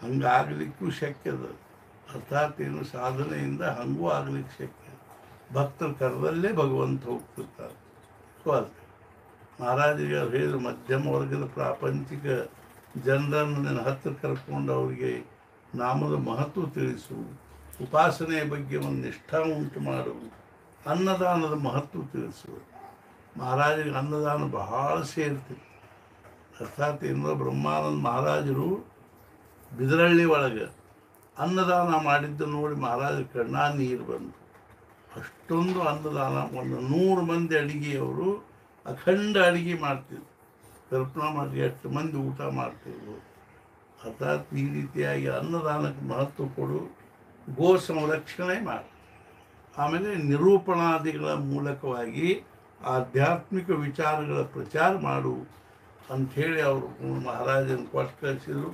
ಹಂಗಾಗಲಿಕ್ಕೂ ಶಕ್ಯದ, ಅರ್ಥಾತ್ ಏನು ಸಾಧನೆಯಿಂದ ಹಂಗೂ ಆಗ್ಲಿಕ್ಕೆ ಶಕ್ಯ. ಭಕ್ತರ ಕರದಲ್ಲೇ ಭಗವಂತ ಹೋಗ್ತಿರ್ತಾರೆ. ಸೊ ಅದಕ್ಕೆ ಮಹಾರಾಜರಿಗೆ ಅವ್ರು ಹೇಳಿದ್ರು, ಮಧ್ಯಮ ವರ್ಗದ ಪ್ರಾಪಂಚಿಕ ಜನರನ್ನು ನನ್ನ ಹತ್ತಿರ ಕರ್ಕೊಂಡು ಅವರಿಗೆ ನಾಮದ ಮಹತ್ವ ತಿಳಿಸು, ಉಪಾಸನೆಯ ಬಗ್ಗೆ ಒಂದು ನಿಷ್ಠಾ ಉಂಟು ಮಾಡು, ಅನ್ನದಾನದ ಮಹತ್ವ ತಿಳಿಸು. ಮಹಾರಾಜರಿಗೆ ಅನ್ನದಾನ ಬಹಳ ಸೇರ್ತಿತ್ತು. ಅರ್ಥಾತ್ ಏನೋ ಬ್ರಹ್ಮಾನಂದ ಮಹಾರಾಜರು ಬಿದರಳ್ಳಿ ಒಳಗೆ ಅನ್ನದಾನ ಮಾಡಿದ್ದು ನೋಡಿ ಮಹಾರಾಜರ ಕಣ್ಣ ನೀರು ಬಂತು. ಅಷ್ಟೊಂದು ಅನ್ನದಾನ, ಒಂದು 100 ಮಂದಿ ಅಡಿಗೆಯವರು ಅಖಂಡ ಅಡಿಗೆ ಮಾಡ್ತಿದ್ರು. ಕಲ್ಪನಾ ಮಾಡಿ ಎಷ್ಟು ಮಂದಿ ಊಟ ಮಾಡ್ತಿದ್ರು. ಅರ್ಥಾತ್ ಈ ರೀತಿಯಾಗಿ ಅನ್ನದಾನಕ್ಕೆ ಮಹತ್ವ ಕೊಡು, ಗೋ ಸಂರಕ್ಷಣೆ ಮಾಡು. ಆಮೇಲೆ ನಿರೂಪಣಾದಿಗಳ ಮೂಲಕವಾಗಿ ಆಧ್ಯಾತ್ಮಿಕ ವಿಚಾರಗಳ ಪ್ರಚಾರ ಮಾಡು ಅಂಥೇಳಿ ಅವರು ಮಹಾರಾಜನ ಕೊಟ್ಟು ಕಳಿಸಿದರು.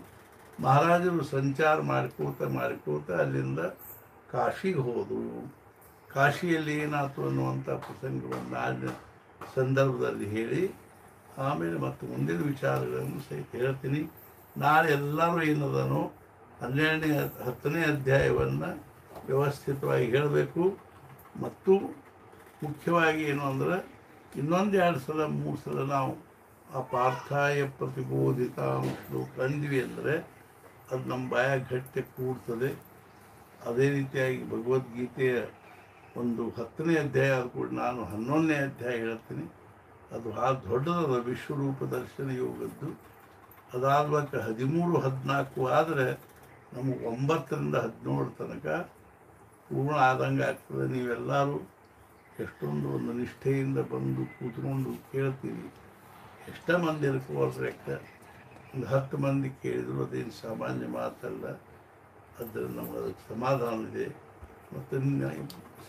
ಮಹಾರಾಜರು ಸಂಚಾರ ಮಾಡಿಕೋತ ಅಲ್ಲಿಂದ ಕಾಶಿಗೆ ಹೋದರು. ಕಾಶಿಯಲ್ಲಿ ಏನಾಯ್ತು ಅನ್ನುವಂಥ ಪ್ರಸಂಗವನ್ನು ಆ ಸಂದರ್ಭದಲ್ಲಿ ಹೇಳಿ ಆಮೇಲೆ ಮತ್ತು ಮುಂದಿನ ವಿಚಾರಗಳನ್ನು ಸಹಿತ ಹೇಳ್ತೀನಿ. ನಾಳೆ ಎಲ್ಲರೂ ಏನದನೋ 10ನೇ ಅಧ್ಯಾಯವನ್ನು ವ್ಯವಸ್ಥಿತವಾಗಿ ಹೇಳಬೇಕು. ಮತ್ತು ಮುಖ್ಯವಾಗಿ ಏನು ಅಂದರೆ ಇನ್ನೊಂದು 2 ಸಲ 3 ಸಲ ನಾವು ಆ ಪಾರ್ಥಾಯ ಪ್ರತಿಬೋಧಿತ ಶ್ಲೋಕ ಅಂದ್ವಿ ಅಂದರೆ ಅದು ನಮ್ಮ ಬಾಯಾಗ ಗಟ್ಟಿ ಕೂಡ್ತದೆ. ಅದೇ ರೀತಿಯಾಗಿ ಭಗವದ್ಗೀತೆಯ ಒಂದು 10ನೇ ಅಧ್ಯಾಯ ಆದ ಕೂಡ ನಾನು 11ನೇ ಅಧ್ಯಾಯ ಹೇಳ್ತೀನಿ. ಅದು ಭಾಳ ದೊಡ್ಡದದ, ವಿಶ್ವರೂಪ ದರ್ಶನ ಯೋಗದ್ದು. ಅದಾದ್ಮೇಲೆ 13, 14 ಆದರೆ ನಮಗೆ 9ರಿಂದ 17 ತನಕ ಪೂರ್ಣ ಆದಂಗೆ ಆಗ್ತದೆ. ನೀವೆಲ್ಲರೂ ಎಷ್ಟೊಂದು ಒಂದು ನಿಷ್ಠೆಯಿಂದ ಬಂದು ಕೂತ್ಕೊಂಡು ಕೇಳ್ತೀವಿ. ಎಷ್ಟೋ ಮಂದಿ ಇರ್ಕೋಲ್ರೆಕ್ಕ ಒಂದು 10 ಮಂದಿ ಕೇಳಿದ್ರು ಅದೇನು ಸಾಮಾನ್ಯ ಮಾತಲ್ಲ. ಅದರಿಂದ ನಮಗೆ ಅದಕ್ಕೆ ಸಮಾಧಾನ ಇದೆ. ಮತ್ತು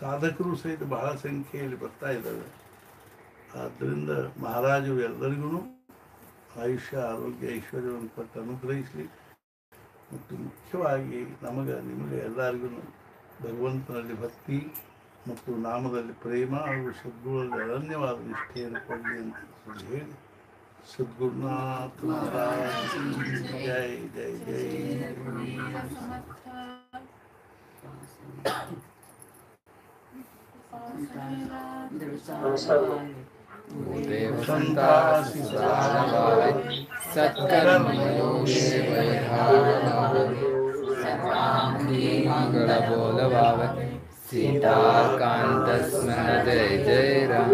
ಸಾಧಕರು ಸಹಿತ ಬಹಳ ಸಂಖ್ಯೆಯಲ್ಲಿ ಬರ್ತಾ ಇದ್ದಾವೆ. ಆದ್ದರಿಂದ ಮಹಾರಾಜರು ಎಲ್ಲರಿಗೂ ಆಯುಷ್ಯ ಆರೋಗ್ಯ ಐಶ್ವರ್ಯವನ್ನು ಕೊಟ್ಟು ಅನುಗ್ರಹಿಸಲಿ. ಮತ್ತು ಮುಖ್ಯವಾಗಿ ನಿಮಗೆ ಎಲ್ಲರಿಗೂ ಭಗವಂತನಲ್ಲಿ ಭಕ್ತಿ ಮತ್ತು ನಾಮದಲ್ಲಿ ಪ್ರೇಮ ಹಾಗೂ ಸದ್ಗುರುಗಳಲ್ಲಿ ಅನನ್ಯವಾದ ನಿಷ್ಠೆಯನ್ನು ಕೊಡಲಿ ಅಂತ ಹೇಳಿ ಸದ್ಗುರುನಾಥ ಮಹಾರಾಜ್ ಜೈ ಜೈ ಜೈ. देव संतासि सदानवाय सत्कर्मयोगे वैधानवाय मंगल बोलवावे सीताकांत स्मरण जय जय राम.